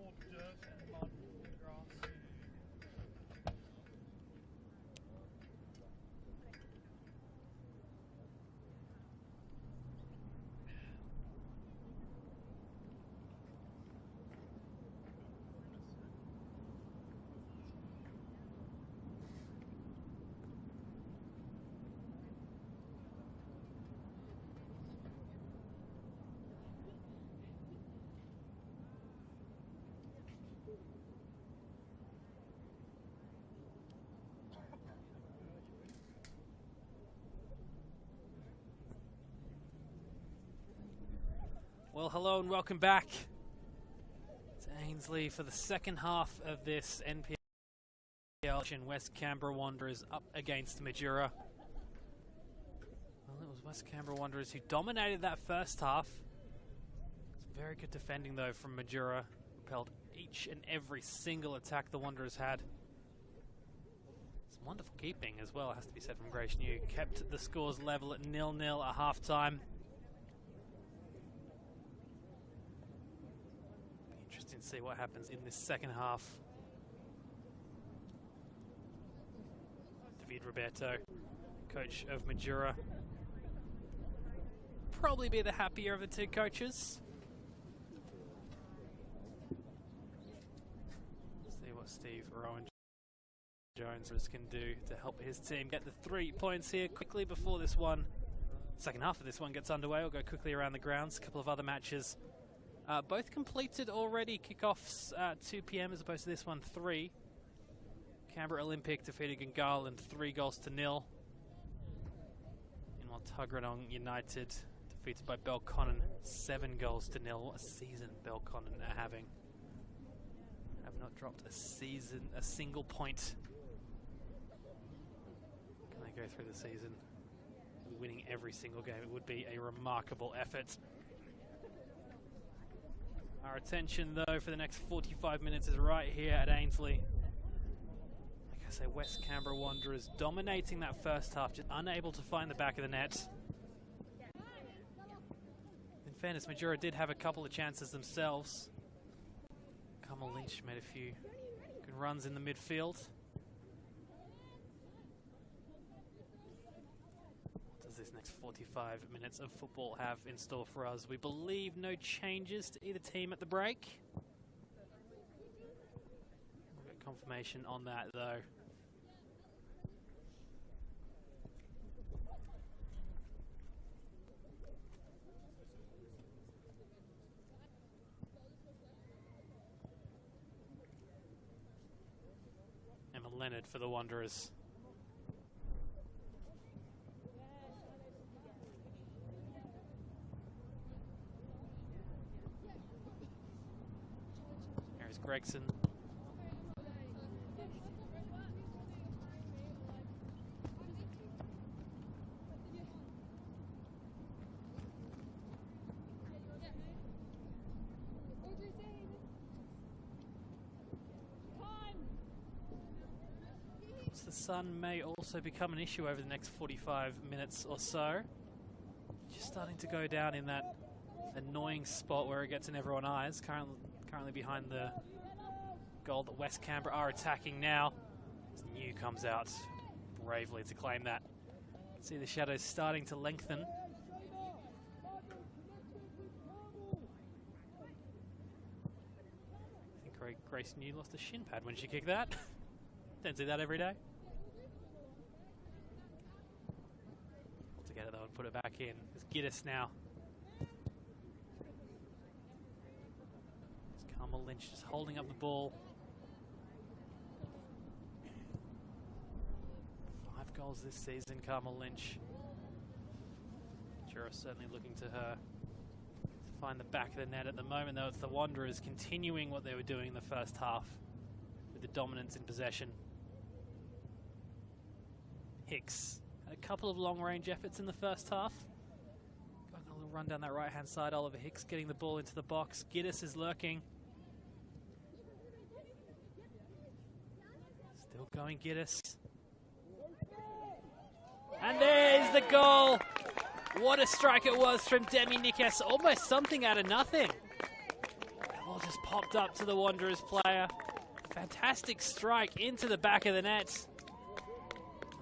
more dirt and mud than grass. Well, hello and welcome back to Ainslie for the second half of this NPL. West Canberra Wanderers up against Majura. Well, it was West Canberra Wanderers who dominated that first half. Some very good defending though from Majura. Repelled each and every single attack the Wanderers had. Some wonderful keeping as well, has to be said, from Grace New. Kept the scores level at 0-0 at half time. Interesting to see what happens in this second half. David Roberto, coach of Majura, probably be the happier of the two coaches. See what Steve Rowan Jones can do to help his team get the 3 points here quickly before this one. Second half of this one gets underway. We'll go quickly around the grounds. A couple of other matches. Both completed already. Kickoffs at 2 p.m. as opposed to this one, 3. Canberra Olympic defeated Gungahlin 3-0. Meanwhile, Tuggeranong United defeated by Belconnen 7-0. What a season Belconnen are having. Have not dropped a single point. Can they go through the season winning every single game? It would be a remarkable effort. Our attention, though, for the next 45 minutes is right here at Ainslie. Like I say, West Canberra Wanderers dominating that first half, just unable to find the back of the net. In fairness, Majura did have a couple of chances themselves. Carmel Lynch made a few good runs in the midfield. This next 45 minutes of football have in store for us. We believe no changes to either team at the break. We'll get confirmation on that though. Emma Leonard for the Wanderers. Gregson. The sun may also become an issue over the next 45 minutes or so. Just starting to go down in that annoying spot where it gets in everyone's eyes. Currently behind the goal that West Canberra are attacking now. As New comes out bravely to claim that. See the shadows starting to lengthen. I think Grace New lost a shin pad when she kicked that. Don't see that every day. Altogether though, and put it back in. It's Giddis now. Carmel Lynch just holding up the ball. 5 goals this season, Carmel Lynch. Majura certainly looking to her to find the back of the net at the moment, though. It's the Wanderers continuing what they were doing in the first half with the dominance in possession. Hicks had a couple of long-range efforts in the first half. Got a little run down that right-hand side. Oliver Hicks getting the ball into the box. Giddis is lurking. Still going Giddis. And there's the goal. What a strike it was from Demi Nikas. Almost something out of nothing. The ball just popped up to the Wanderers player. Fantastic strike into the back of the net.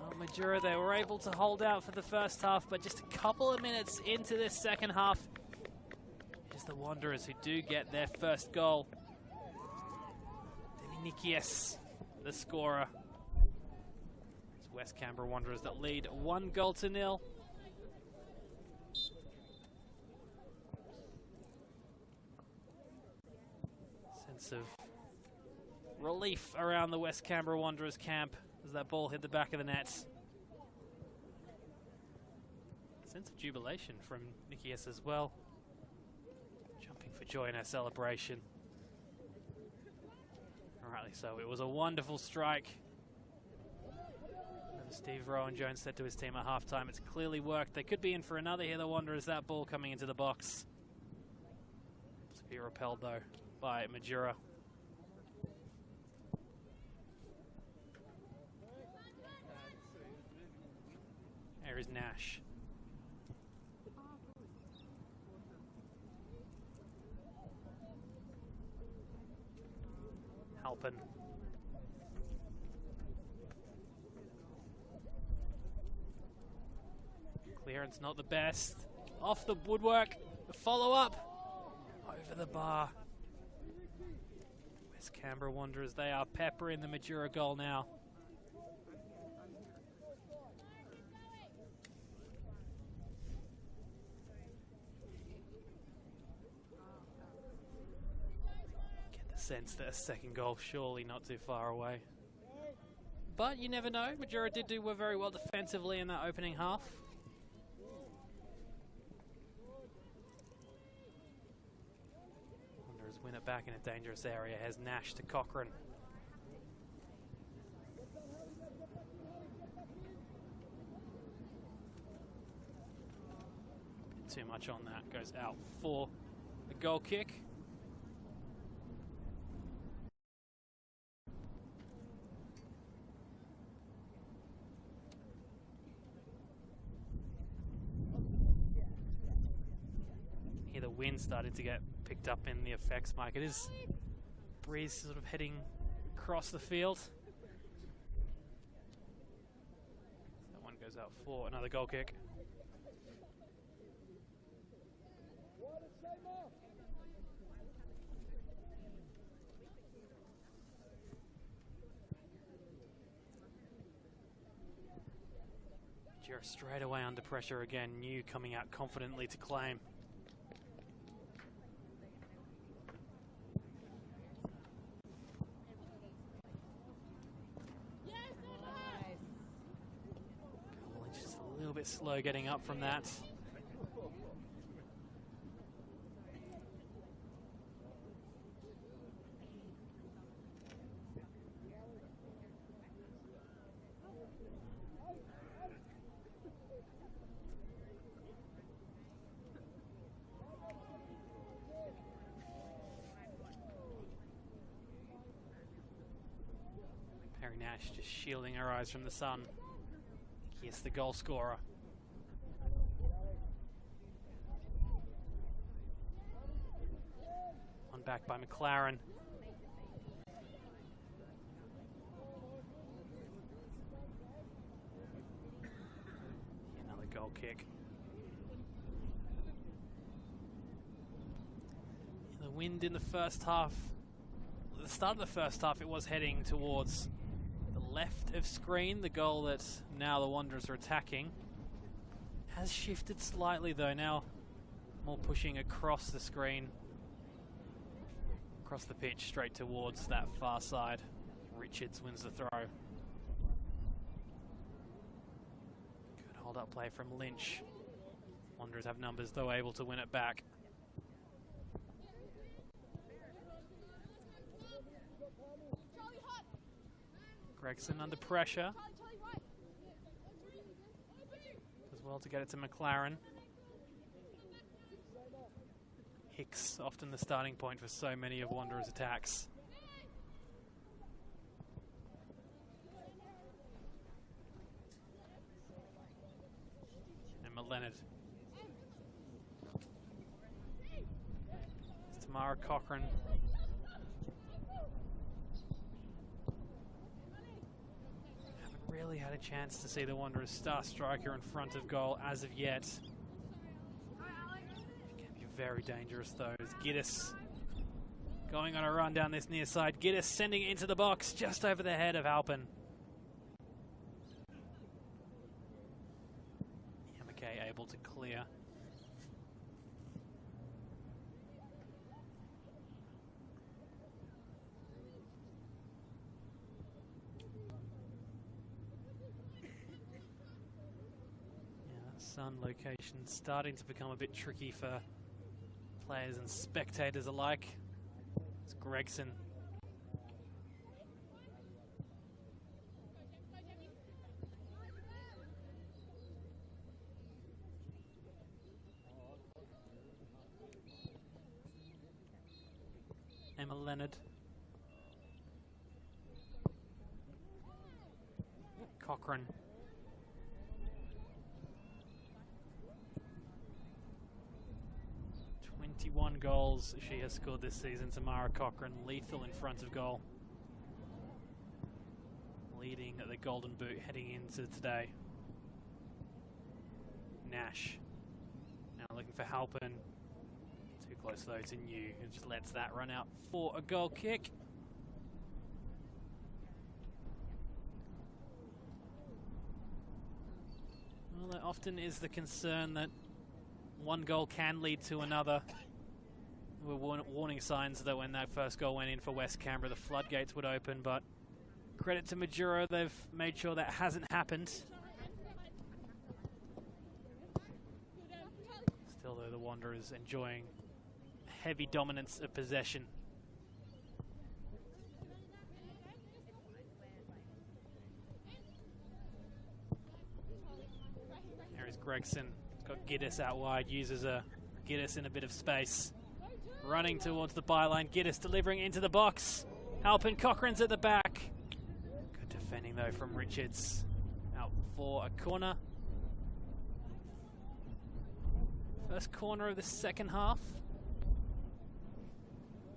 Well, Majura, they were able to hold out for the first half, but just a couple of minutes into this second half, it's the Wanderers who do get their first goal. Nikias, the scorer. It's West Canberra Wanderers that lead 1-0. Sense of relief around the West Canberra Wanderers camp as that ball hit the back of the net. Sense of jubilation from Nikias as well. Jumping for joy in her celebration. Rightly so. It was a wonderful strike. As Steve Rowan-Jones said to his team at halftime, it's clearly worked. They could be in for another here, the Wanderers. That ball coming into the box. To be repelled, though, by Majura. There is Nash. Halpin. Clearance not the best. Off the woodwork. The follow-up. Over the bar. West Canberra Wanderers, they are peppering the Majura goal now. Sense that a second goal surely not too far away. But you never know. Majura did do very well defensively in that opening half. Wanderers win it back in a dangerous area. Has Nash to Cochrane. Too much on that. Goes out for the goal kick. The wind started to get picked up in the effects mic. It is breeze sort of heading across the field. That one goes out for another goal kick. Majura straight away under pressure again. New coming out confidently to claim. Bit slow getting up from that. Perry Nash just shielding her eyes from the sun. Here's the goal scorer. One back by McLaren. Another goal kick. The wind in the first half. At the start of the first half, it was heading towards left of screen, the goal that now the Wanderers are attacking. Has shifted slightly though, now more pushing across the screen, across the pitch straight towards that far side. Richards wins the throw. Good hold up play from Lynch. Wanderers have numbers though, able to win it back. Gregson under pressure. As well to get it to McLaren. Hicks often the starting point for so many of Wanderers' attacks. And Leonard. Tamara Cochrane really had a chance to see the Wanderers star striker in front of goal as of yet. It can be very dangerous though. As Giddis going on a run down this near side. Giddis sending it into the box just over the head of Halpin. Yamake able to clear. Sun location starting to become a bit tricky for players and spectators alike. It's Gregson. Emma Leonard. Cochrane. 21 goals she has scored this season. Tamara Cochrane, lethal in front of goal. Leading the Golden Boot heading into today. Nash. Now looking for Halpin. Too close though to New, who just lets that run out for a goal kick. Well, that often is the concern that one goal can lead to another. There were warning signs that when that first goal went in for West Canberra, the floodgates would open, but credit to Majura, they've made sure that hasn't happened. Still though, the Wanderers enjoying heavy dominance of possession. There is Gregson. Got Giddis out wide, uses a Giddis in a bit of space. Running towards the byline, Giddis delivering into the box. Halpin, Cochrane's at the back. Good defending though from Richards. Out for a corner. First corner of the second half.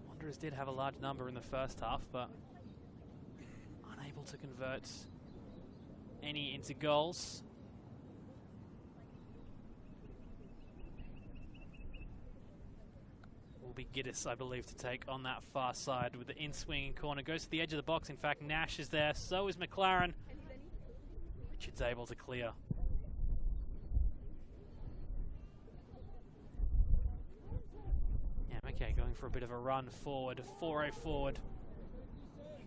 Wanderers did have a large number in the first half, but unable to convert any into goals. Will be Giddis, I believe, to take on that far side with the in-swinging corner. Goes to the edge of the box. In fact, Nash is there. So is McLaren. Richards able to clear. Yeah, okay, going for a bit of a run forward. A 4-0 forward.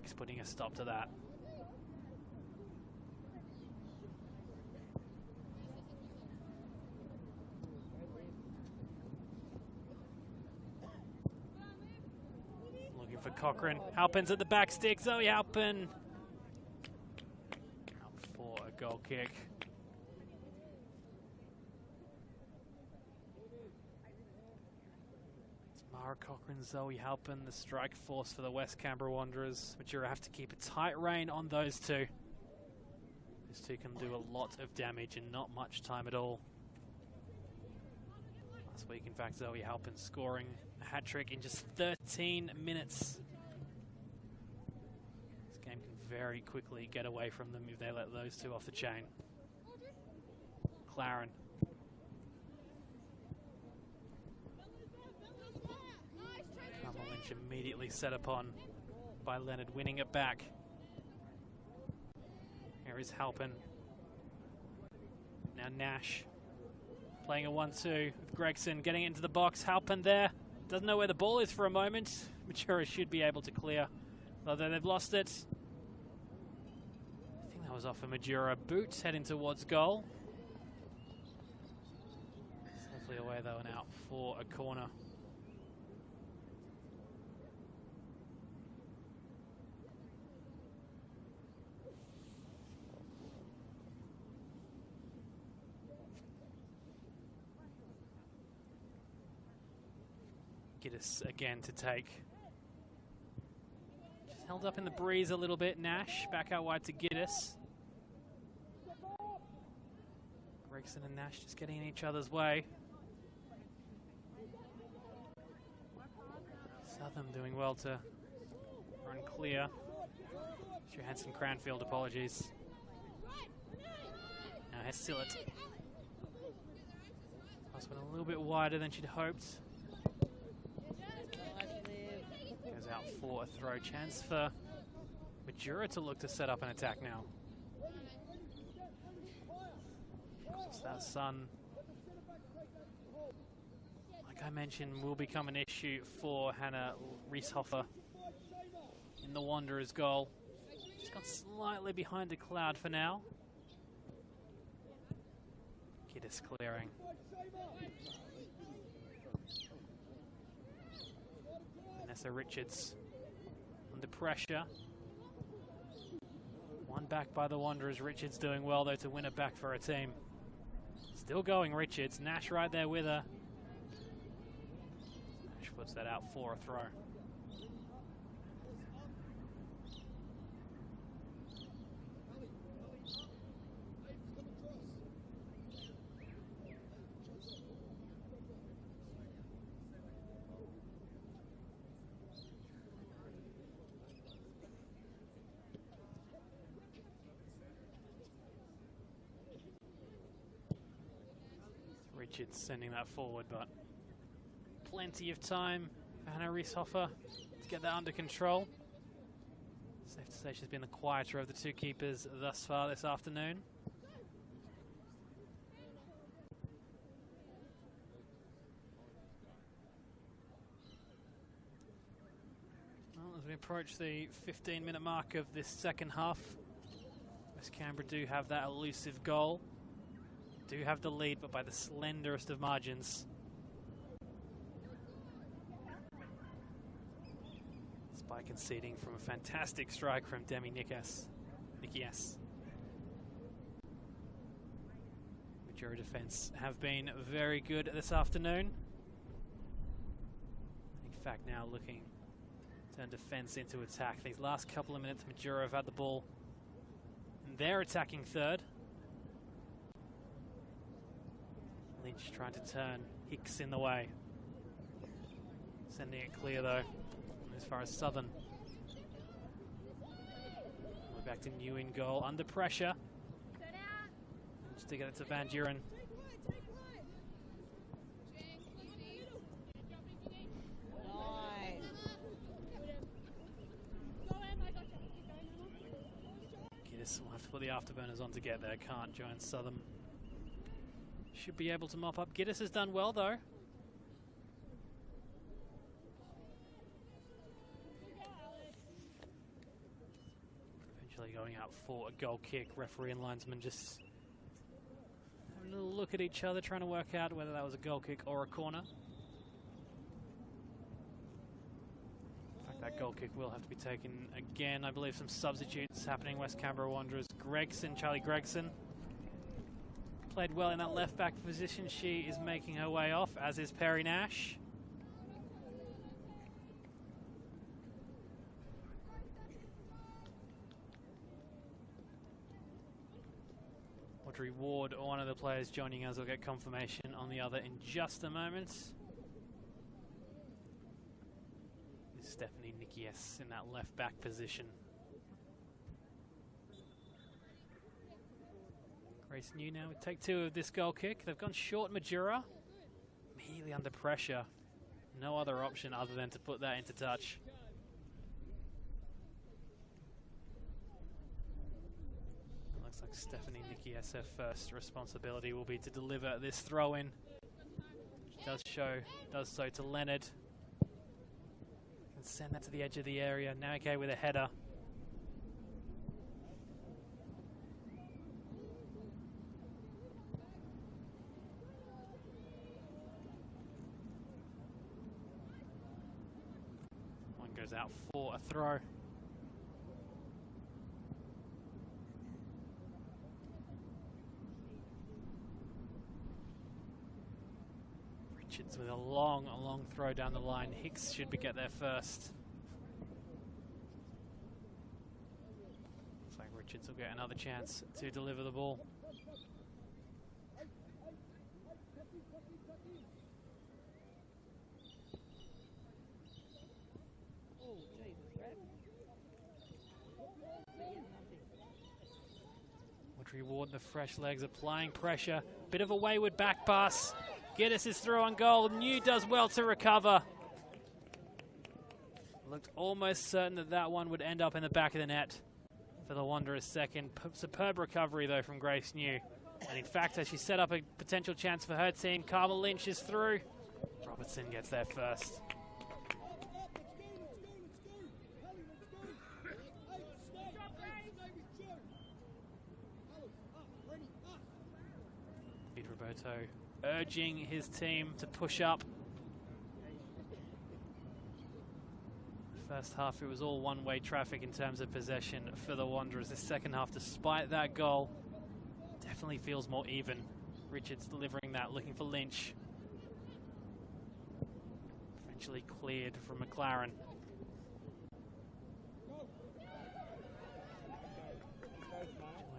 He's putting a stop to that. For Cochrane. Halpin's at the back stick. Zoe Halpin. Out for a goal kick. It's Mara Cochrane, Zoe Halpin, the strike force for the West Canberra Wanderers. Majura have to keep a tight rein on those two. Those two can do a lot of damage in not much time at all. Last week, in fact, Zoe Halpin scoring a hat-trick in just 13 minutes. This game can very quickly get away from them if they let those two off the chain. Claren. Carmel Lynch immediately set upon by Leonard, winning it back. Here is Halpin. Now Nash. Playing a 1-2 with Gregson, getting into the box. Halpin there. Doesn't know where the ball is for a moment. Majura should be able to clear, although they've lost it. I think that was off a Majura boot, heading towards goal. Safely away though and out for a corner. Giddis again to take. Just held up in the breeze a little bit. Nash back out wide to Giddis. Gregson and Nash just getting in each other's way. Southam doing well to run clear. Johansson Cranfield, apologies. Hesilit. Pass went a little bit wider than she'd hoped. Goes out for a throw. Chance for Majura to look to set up an attack now. So that Sun, like I mentioned, will become an issue for Hannah Rieshofer in the Wanderers' goal. She's gone slightly behind the cloud for now. Giddis clearing. Vanessa Richards under pressure. One back by the Wanderers. Richards doing well though to win it back for her team. Still going Richards. Nash right there with her. Nash puts that out for a throw. Richards sending that forward, but plenty of time for Hannah Rieshofer to get that under control. Safe to say she's been the quieter of the two keepers thus far this afternoon. Well, as we approach the 15-minute mark of this second half, West Canberra do have that elusive goal. Do have the lead, but by the slenderest of margins. Despite conceding from a fantastic strike from Demi Nikias. Majura defence have been very good this afternoon. In fact, now looking to turn defence into attack. These last couple of minutes, Majura have had the ball in their attacking third. Lynch trying to turn Hicks in the way. Sending it clear though, as far as Southern. We're back to New in goal, under pressure. Just to get it to Van Duren. Giddis will have to put the afterburners on to get there, can't join Southern. Should be able to mop up. Giddis has done well though. Eventually going out for a goal kick. Referee and linesman just having a little look at each other, trying to work out whether that was a goal kick or a corner. In fact, that goal kick will have to be taken again. I believe some substitutes happening. West Canberra Wanderers. Charlie Gregson. Played well in that left back position. She is making her way off, as is Perry Nash. Audrey Ward, one of the players joining us, will get confirmation on the other in just a moment. Stephanie Nikias in that left back position. Grace New now would take two of this goal kick. They've gone short Majura. Immediately under pressure. No other option other than to put that into touch. Looks like Stephanie Nikias, her first responsibility will be to deliver this throw in. Does so to Leonard. Can send that to the edge of the area. Now okay with a header. Goes out for a throw. Richards with a long throw down the line. Hicks should get there first. Looks like Richards will get another chance to deliver the ball. Audrey Ward, the fresh legs applying pressure. Bit of a wayward back pass. Giddis is through on goal. New does well to recover. Looked almost certain that that one would end up in the back of the net for the Wanderers' second. Superb recovery, though, from Grace New. And in fact, as she set up a potential chance for her team, Carmel Lynch is through. Robertson gets there first. Pete Roberto urging his team to push up. First half, it was all one-way traffic in terms of possession for the Wanderers. The second half, despite that goal, definitely feels more even. Richards delivering that, looking for Lynch. Eventually cleared from McLaren.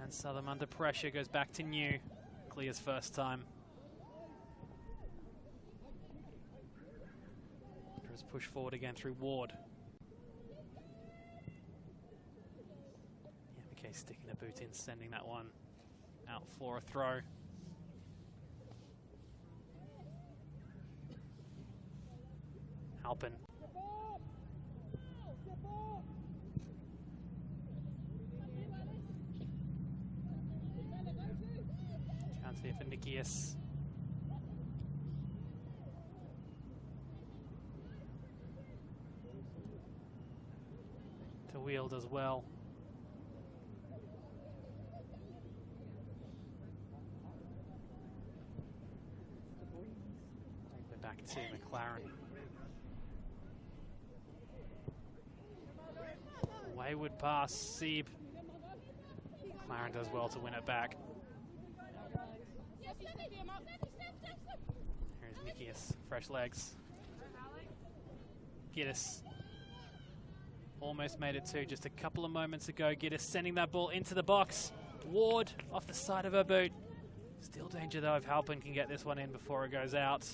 And Southern under pressure, goes back to New. Clears first time. Wanderers push forward again through Ward. Sticking a boot in, sending that one out for a throw. Halpin. Chance here for Nikias. To Wield as well. Back to McLaren. Wayward pass, Sieb. McLaren does well to win it back. Here's Nikias, fresh legs. Giddis. Almost made it too, just a couple of moments ago. Giddis sending that ball into the box. Ward off the side of her boot. Still danger though if Halpin can get this one in before it goes out.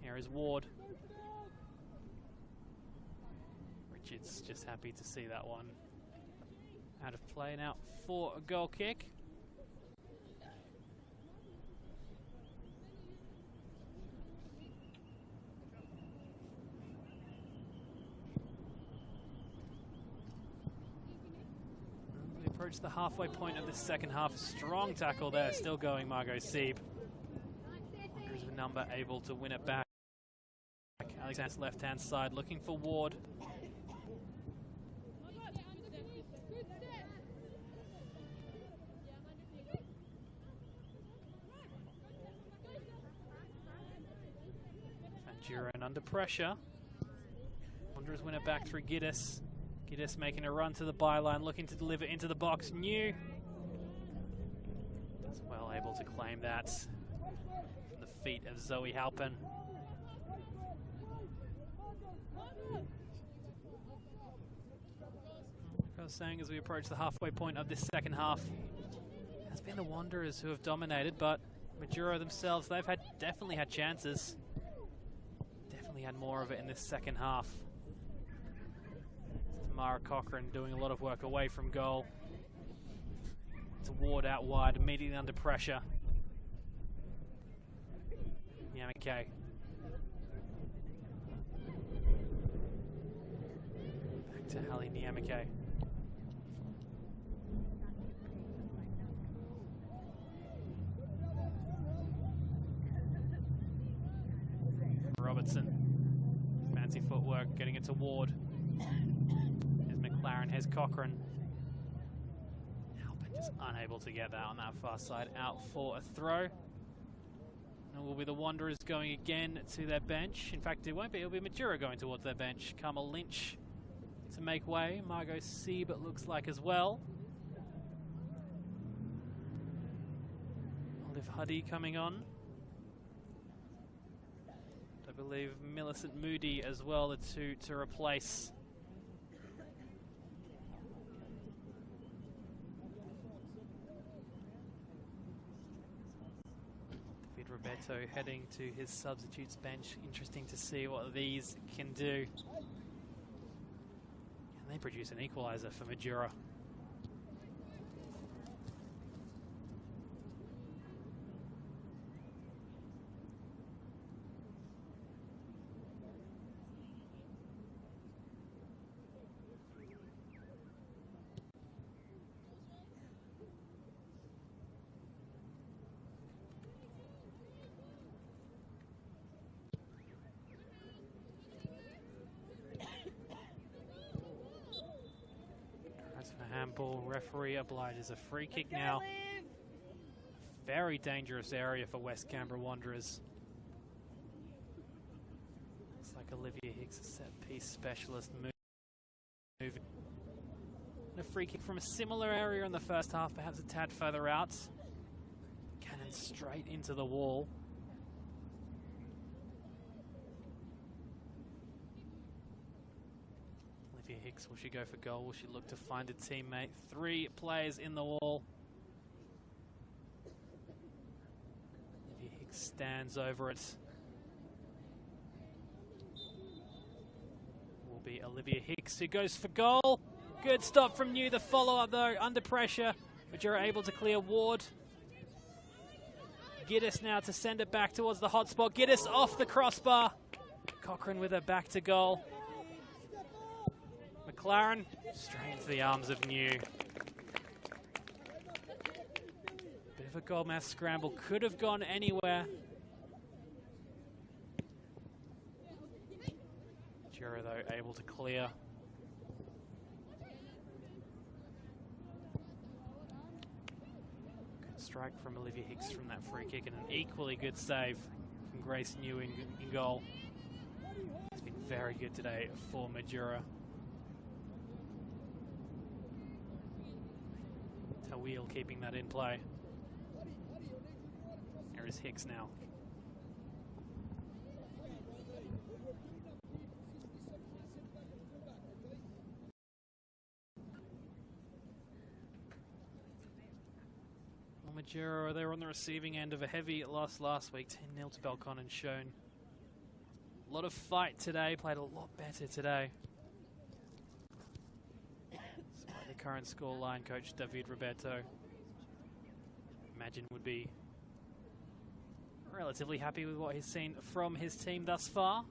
Here is Ward. Richards just happy to see that one out of play now for a goal kick. We approach the halfway point of the second half. Strong tackle there, still going Margot Sieb. Wanderers with number able to win it back. Alexander's left-hand side, looking for Ward. Majura under pressure. Wanderers win it back through Giddis. Giddis making a run to the byline, looking to deliver into the box. New. As well able to claim that from the feet of Zoe Halpin. I was saying as we approach the halfway point of this second half, it has been the Wanderers who have dominated, but Majura themselves, they've definitely had chances. Definitely had more of it in this second half. Tamara Cochran doing a lot of work away from goal. It's a Ward out wide, immediately under pressure. Yamake. Back to Hallie Niamake. Robertson. Fancy footwork, getting it to Ward. Here's McLaren, here's Cochran. Halpin just unable to get that on that far side. Out for a throw. And it will be the Wanderers going again to their bench. In fact, it won't be. It'll be Majura going towards their bench. Carmel Lynch to make way. Margot Sieb, it looks like, as well. Olive Huddy coming on. I believe Millicent Moody as well, the two to replace. David Roberto heading to his substitutes bench. Interesting to see what these can do. And they produce an equaliser for Majura. handball. Referee obliges a free kick now. Very dangerous area for West Canberra Wanderers. Looks like Olivia Hicks, a set-piece specialist, moving. A free kick from a similar area in the first half, perhaps a tad further out. Cannon straight into the wall. Olivia Hicks, will she go for goal? Will she look to find a teammate? 3 players in the wall. Olivia Hicks stands over it. Will be Olivia Hicks who goes for goal. Good stop from New. The follow-up though, under pressure. Majura able to clear Ward. Giddis now to send it back towards the hot spot. Giddis off the crossbar. Cochrane with her back to goal. McLaren straight into the arms of New. Bit of a goalmouth scramble. Could have gone anywhere. Majura though able to clear. Strike from Olivia Hicks from that free kick, and an equally good save from Grace New in goal. It's been very good today for Majura. Tawil keeping that in play. There is Hicks now. Majura, they were on the receiving end of a heavy loss last week, 10-0 to Belconnen shown. A lot of fight today, played a lot better today. Despite the current scoreline, coach David Roberto, imagine would be relatively happy with what he's seen from his team thus far.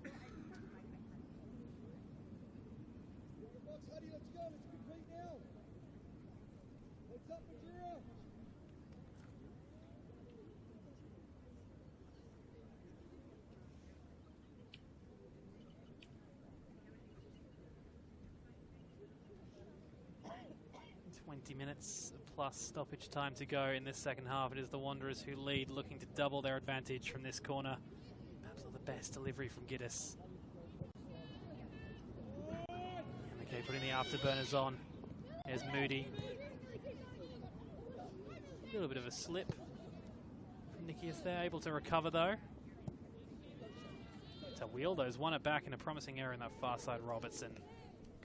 Minutes plus stoppage time to go in this second half. It is the Wanderers who lead, looking to double their advantage from this corner. Perhaps not the best delivery from Giddis. Okay, putting the afterburners on. There's Moody. A little bit of a slip from Nikias there, able to recover though. To wheel those, won it back in a promising area in that far side. Robertson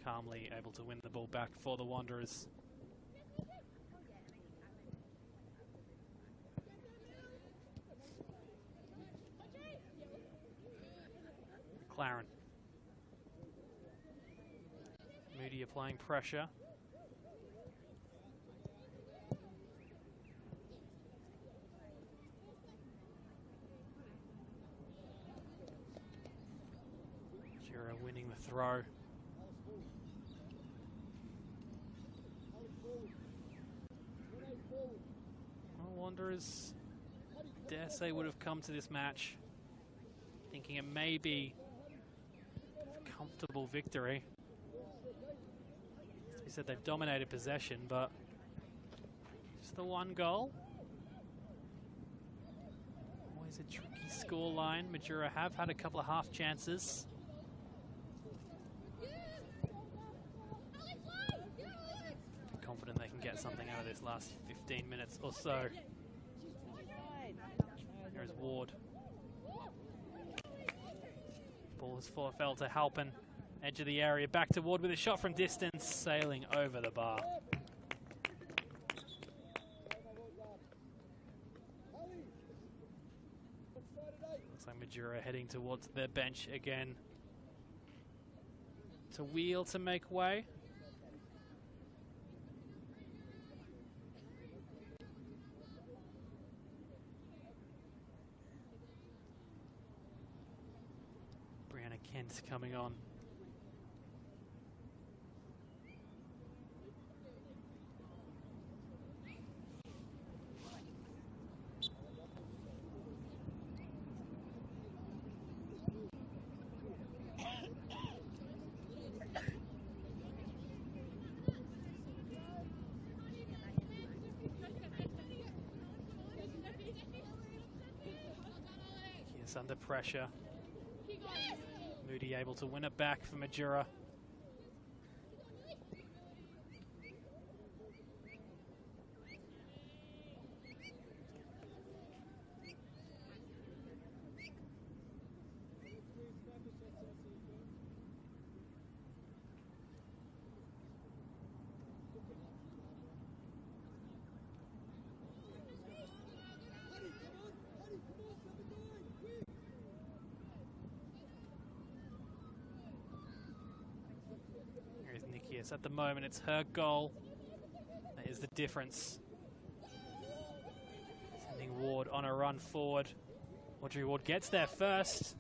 calmly able to win the ball back for the Wanderers. McLaren. Moody applying pressure. Majura winning the throw. Well, Wanderers, dare say, would have come to this match thinking it may be a comfortable victory. As we said, they've dominated possession, but just the one goal. Always a tricky scoreline. Majura have had a couple of half chances. Confident they can get something out of this last 15 minutes or so. There's Ward. Ball has fell to Halpin. Edge of the area, back to Ward with a shot from distance, sailing over the bar. Looks like Majura heading towards their bench again. To wheel to make way. Kent coming on. Hicks under pressure. Moody able to win it back for Majura. Yes, at the moment it's her goal. That is the difference. Sending Ward on a run forward. Audrey Ward gets there first.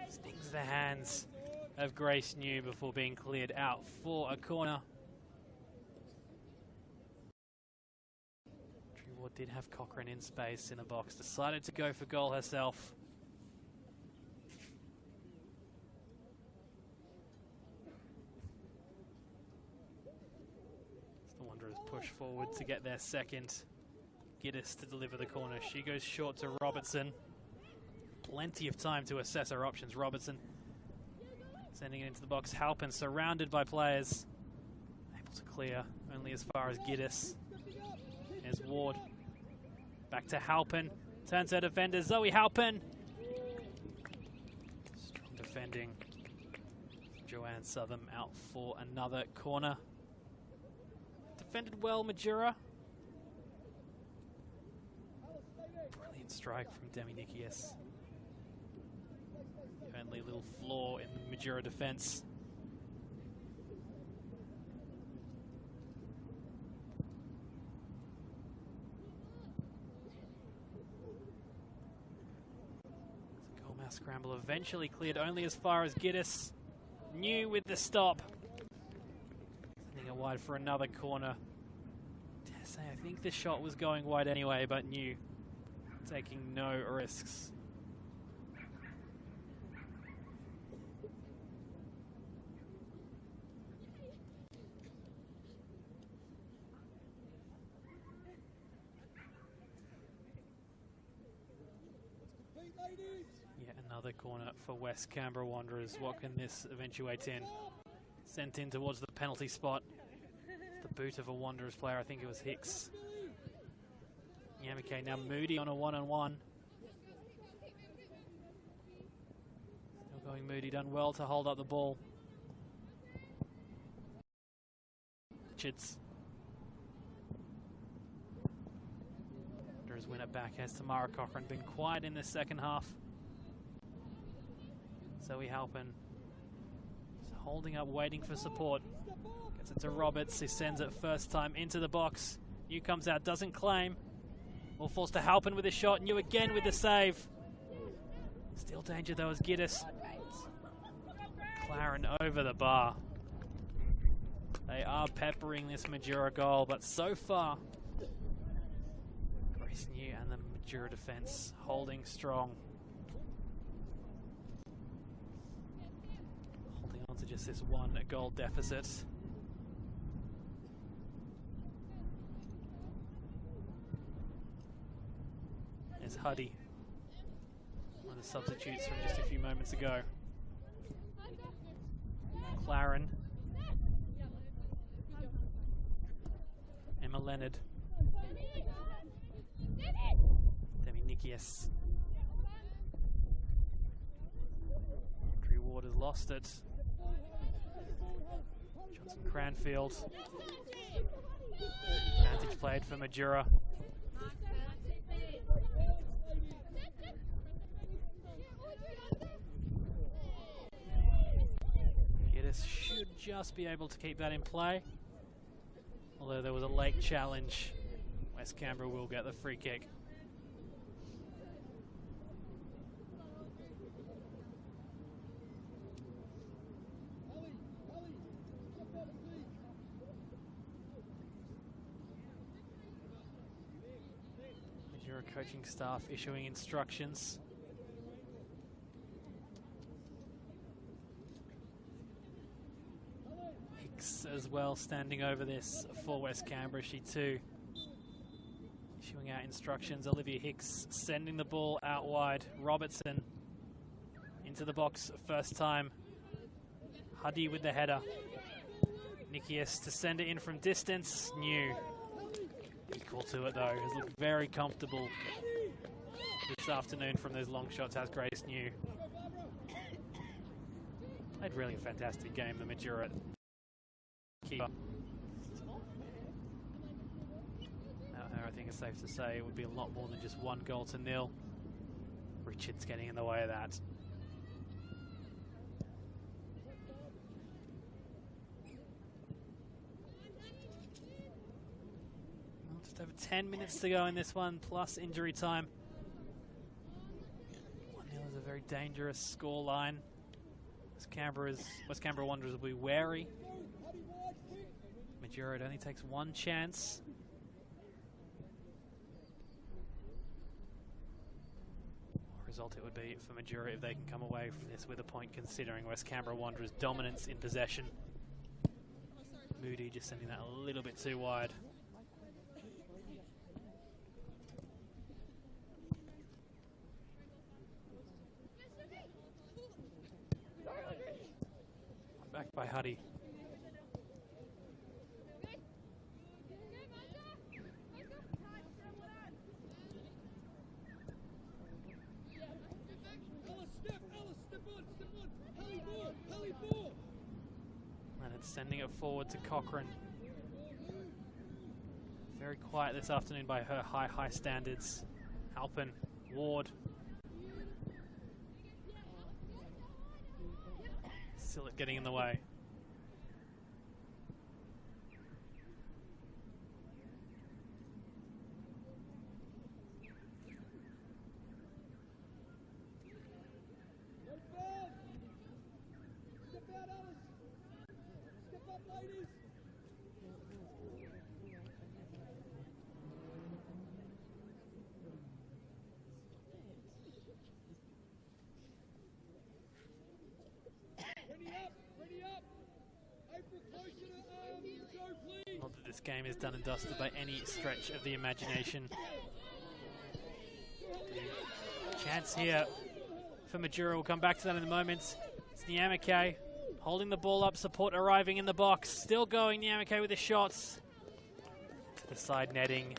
Stings the hands of Grace New before being cleared out for a corner. Audrey Ward did have Cochrane in space in the box. Decided to go for goal herself. Push forward to get their second. Giddis to deliver the corner. She goes short to Robertson. Plenty of time to assess her options. Robertson sending it into the box. Halpin surrounded by players. Able to clear only as far as Giddis. There's Ward. Back to Halpin. Turns her defender. Zoe Halpin. Strong defending. Joanne Southam out for another corner. Defended well, Majura. Brilliant strike from Demi Nikias. The only little flaw in the Majura defense. Goal mass scramble eventually cleared only as far as Giddis. New with the stop. Wide for another corner. Dare say, I think the shot was going wide anyway, but New taking no risks. Yet another corner for West Canberra Wanderers. What can this eventuate in? Sent in towards the penalty spot. The boot of a Wanderers player, I think it was Hicks. Yamike now Moody on a one-on-one. Still going Moody, done well to hold up the ball. Richards. Wanderers win it back as Tamara Cochrane. Been quiet in the second half. Zoe Halpin holding up, waiting for support. Gets it to Roberts, who sends it first time into the box. New comes out, doesn't claim. Will force to Halpin with a shot. New again with the save. Still danger though as Giddis. Claren over the bar. They are peppering this Majura goal, but so far, Grace New and the Majura defense holding strong. To just this one goal deficit. There's Huddy, one of the substitutes from just a few moments ago. Claren. Emma Leonard. Demi Nikias. Audrey Ward has lost it. Johnson Cranfield. Advantage played for Majura. Giddis should just be able to keep that in play. Although there was a late challenge, West Canberra will get the free kick. Coaching staff issuing instructions. Hicks as well standing over this for West Canberra. She too issuing giving out instructions. Olivia Hicks sending the ball out wide. Robertson into the box first time. Huddy with the header. Nikias to send it in from distance. New. Equal to it though. Has looked very comfortable this afternoon from those long shots, has Grace New. Played really a fantastic game, the Majura keeper. I think it's safe to say it would be a lot more than just 1-0. Richards getting in the way of that. Well, just over 10 minutes to go in this one, plus injury time. 1-0 is a very dangerous score line. West Canberra Wanderers will be wary. Majura, it only takes one chance. What result it would be for Majura if they can come away from this with a point, considering West Canberra Wanderers' dominance in possession. Moody just sending that a little bit too wide. Back by Huddy. And it's sending it forward to Cochrane. Very quiet this afternoon by her high standards. Halpin, Ward. Still getting in the way. Not that this game is done and dusted by any stretch of the imagination. Chance here for Majura. We'll come back to that in a moment. It's Nyamake holding the ball up, support arriving in the box. Still going, Nyamake with the shots. To the side netting.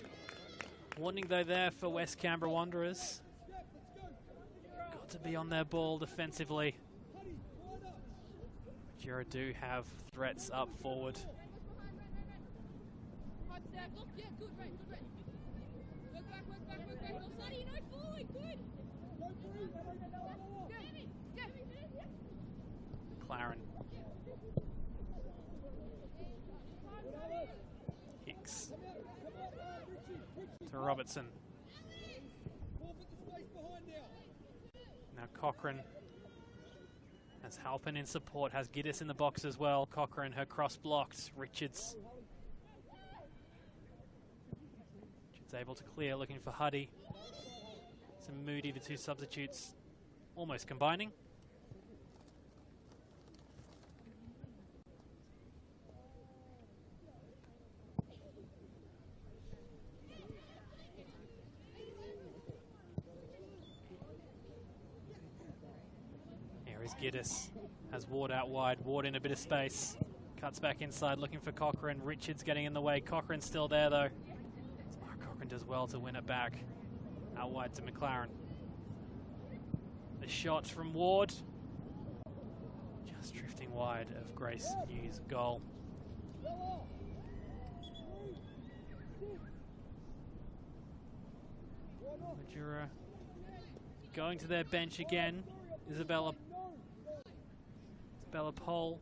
Warning though there for West Canberra Wanderers. Got to be on their ball defensively. Majura do have threats up forward. McLaren. Hicks. To Robertson. Now Cochrane. As Halpin in support, has Giddis in the box as well. Cochrane, her cross blocked. Richards able to clear, looking for Huddy. Some Moody, the two substitutes, almost combining. Here is Giddis, has Ward out wide, Ward in a bit of space, cuts back inside, looking for Cochrane. Richards getting in the way, Cochrane's still there though. Cochrane does well to win it back. Out wide to McLaren. The shot from Ward. Just drifting wide of Grace New's goal. Majura going to their bench again. Isabella Pole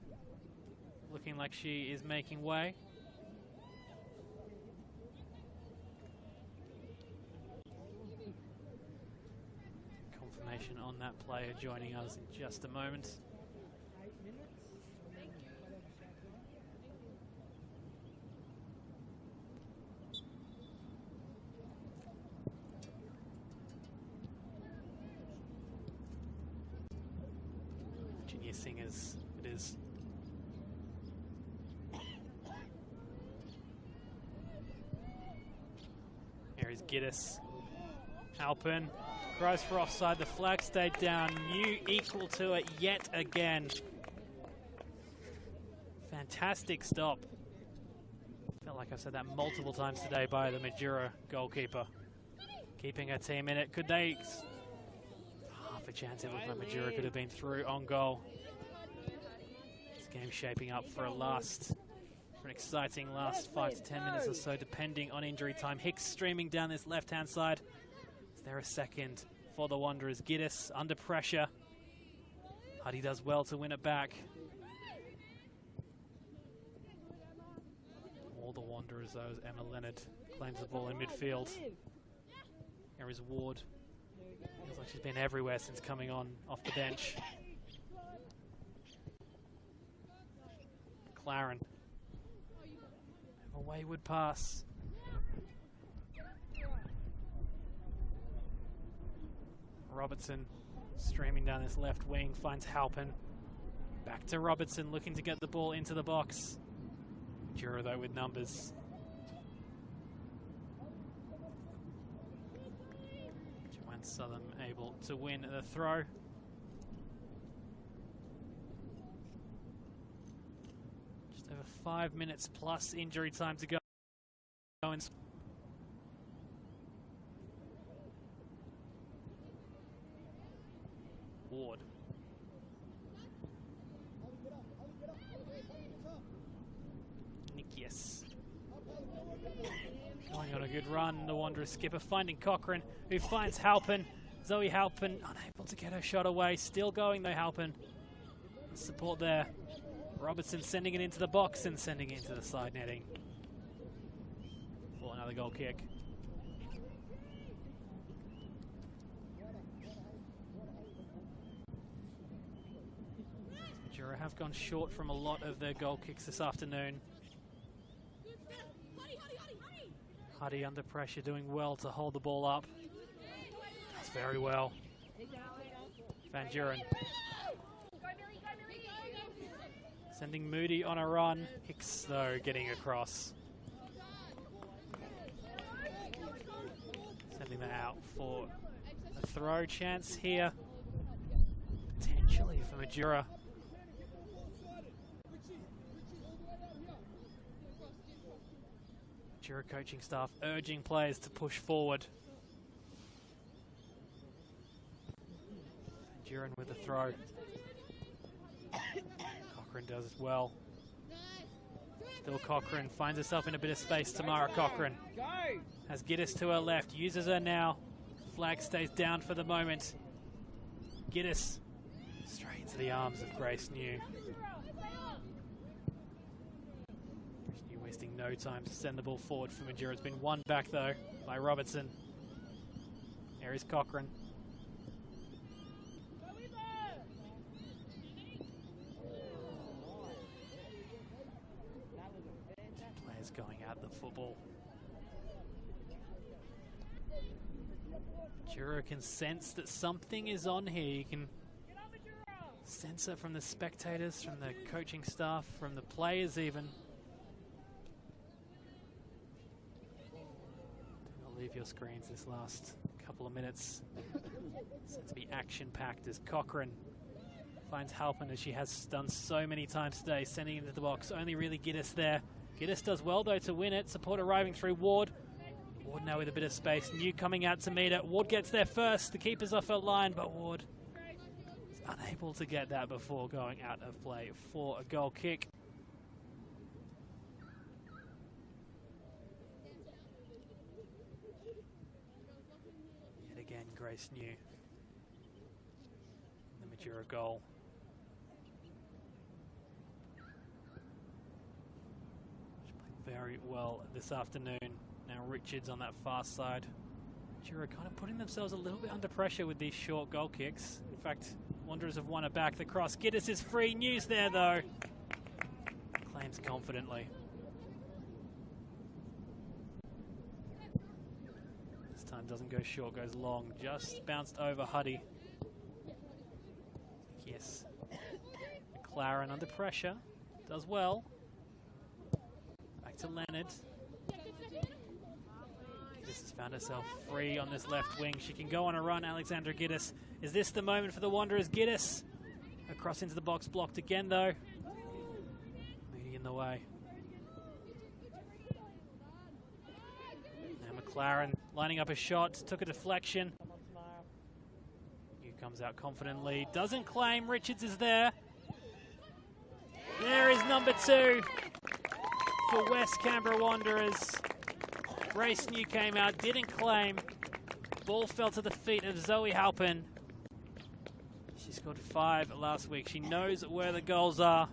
looking like she is making way. Confirmation on that player joining us in just a moment. Virginia Singers, it is. Here is Giddis. Halpin cries for offside. The flag stayed down. New equal to it yet again. Fantastic stop. Felt like I've said that multiple times today by the Majura goalkeeper. Keeping her team in it. Could they... half a chance it looked like Majura could have been through on goal. This game's shaping up for an exciting last 5 to 10 minutes or so, depending on injury time. Hicks streaming down this left-hand side. Is there a second for the Wanderers? Giddis under pressure. Huddy does well to win it back. All the Wanderers, though, as Emma Leonard claims the ball in midfield. There is Ward. Feels like she's been everywhere since coming on off the bench. McLaren. A wayward pass. Robertson streaming down this left wing, finds Halpin. Back to Robertson, looking to get the ball into the box. Majura, though, with numbers. Joanne Southern able to win the throw. Just over 5 minutes plus injury time to go. Ward. Nikias. Going on a good run, the Wanderers skipper finding Cochrane, who finds Halpin. Zoe Halpin unable to get her shot away. Still going though, Halpin. Support there. Robertson sending it into the box and sending it into the side netting. For another goal kick. Majura have gone short from a lot of their goal kicks this afternoon. Huddy under pressure, doing well to hold the ball up. Does very well. Van Duren. Sending Moody on a run. Hicks, though, getting across. Sending that out for a throw chance here. Potentially for Majura. Majura coaching staff urging players to push forward. Duran with the throw. Cochrane does as well. Still Cochrane finds herself in a bit of space. Tamara Cochrane has Giddis to her left, uses her now. Flag stays down for the moment. Giddis straight into the arms of Grace New. Grace New wasting no time to send the ball forward for Majura. It's been won back though by Robertson. There is Cochrane. Going at the football. Majura can sense that something is on here. You can sense it from the spectators, from the coaching staff, from the players even. Do not leave your screens this last couple of minutes. Set to be action-packed as Cochrane finds Halpin, as she has done so many times today, sending it into the box. Only really Giddis there. Giddis does well, though, to win it. Support arriving through Ward. Ward now with a bit of space. New coming out to meet it. Ward gets there first. The keeper's off her line, but Ward is unable to get that before going out of play for a goal kick. Yet again, Grace New. The Majura goal. Very well this afternoon. Now Richards on that far side. Majura kind of putting themselves a little bit under pressure with these short goal kicks. In fact, Wanderers have won it back. The cross. Giddis is free. News there though. Claims confidently. This time doesn't go short, goes long. Just bounced over Huddy. Yes. McLaren under pressure. Does well. To Leonard. Giddis has found herself free on this left wing. She can go on a run, Alexandra Giddis. Is this the moment for the Wanderers? Giddis across into the box, blocked again though. Mooney in the way. Now McLaren lining up a shot, took a deflection. New comes out confidently, doesn't claim, Richards is there. There is number 2 for West Canberra Wanderers. Grace New came out, didn't claim. Ball fell to the feet of Zoe Halpin. She scored 5 last week. She knows where the goals are.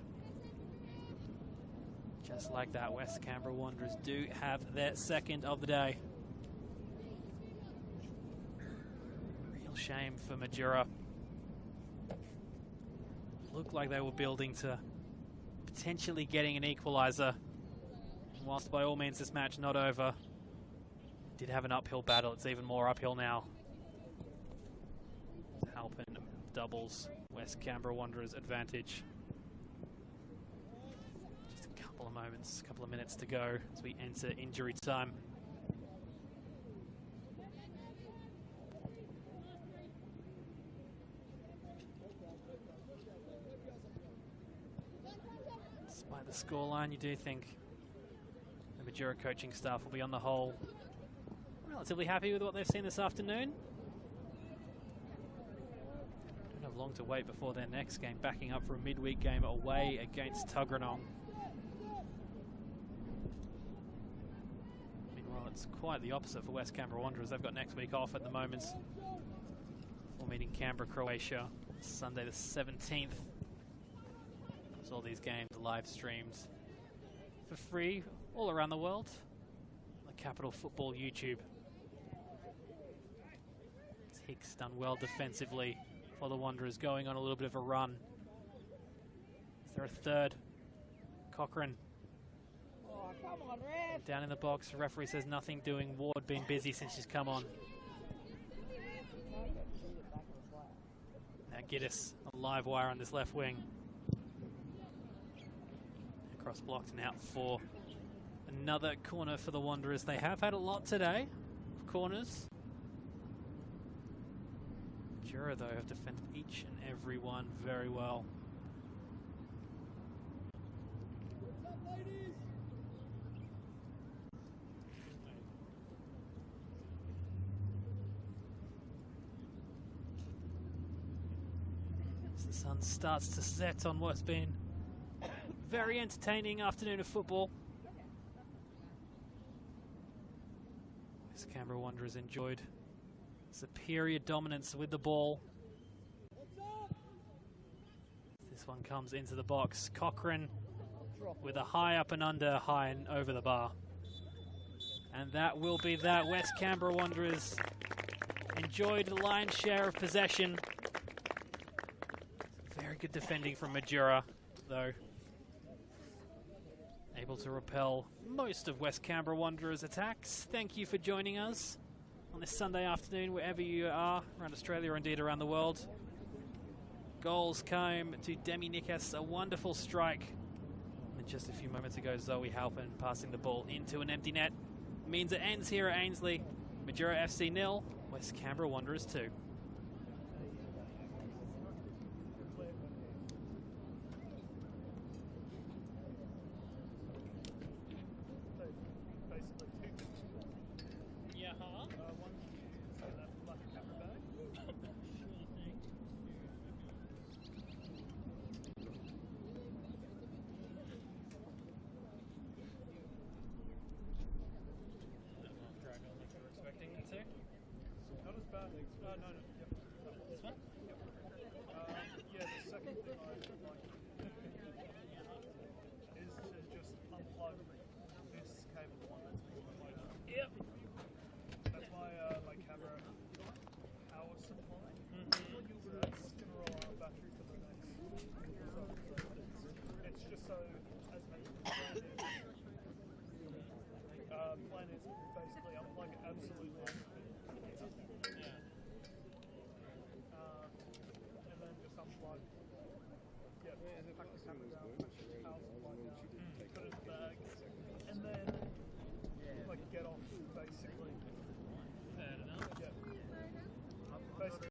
Just like that, West Canberra Wanderers do have their second of the day. Real shame for Majura. Looked like they were building to potentially getting an equaliser. Whilst by all means this match not over, did have an uphill battle. It's even more uphill now. Halpin doubles West Canberra Wanderers' advantage. Just a couple of moments, a couple of minutes to go as we enter injury time. Despite the scoreline, you do think the Majura coaching staff will be on the whole relatively happy with what they've seen this afternoon. Don't have long to wait before their next game, backing up for a midweek game away against Tuggeranong. Meanwhile, it's quite the opposite for West Canberra Wanderers. They've got next week off at the moment before meeting Canberra, Croatia, Sunday the 17th. As all these games are live streamed for free all around the world on the Capital Football YouTube. Hicks done well defensively for the Wanderers, going on a little bit of a run. Is there a third? Cochrane. Oh, come on, ref. Down in the box, the referee says nothing doing. Ward been busy since she's come on. Now Giddis, a live wire on this left wing. Cross blocked and out for another corner for the Wanderers. They have had a lot today of corners. Majura, though, have defended each and every one very well. As the sun starts to set on what's been very entertaining afternoon of football. West Canberra Wanderers enjoyed superior dominance with the ball. This one comes into the box. Cochrane with a high up and under, high and over the bar. And that will be that. West Canberra Wanderers enjoyed the lion's share of possession. Very good defending from Majura, though. Able to repel most of West Canberra Wanderers' attacks. Thank you for joining us on this Sunday afternoon, wherever you are, around Australia or indeed around the world. Goals came to Demi Nikas, a wonderful strike. And just a few moments ago, Zoe Halpin passing the ball into an empty net. Means it ends here at Ainslie. Majura FC 0, West Canberra Wanderers 2. Not as bad. No. Yep. This one? Yep. Yeah, the second thing I would like is to just unplug this cable, the one that's being played out. Yep. That's my camera power supply. So that's going to roll on battery for the next. It's just so as many plan is basically unplug absolutely everything. And then just unplug. Yeah, pack the camera down.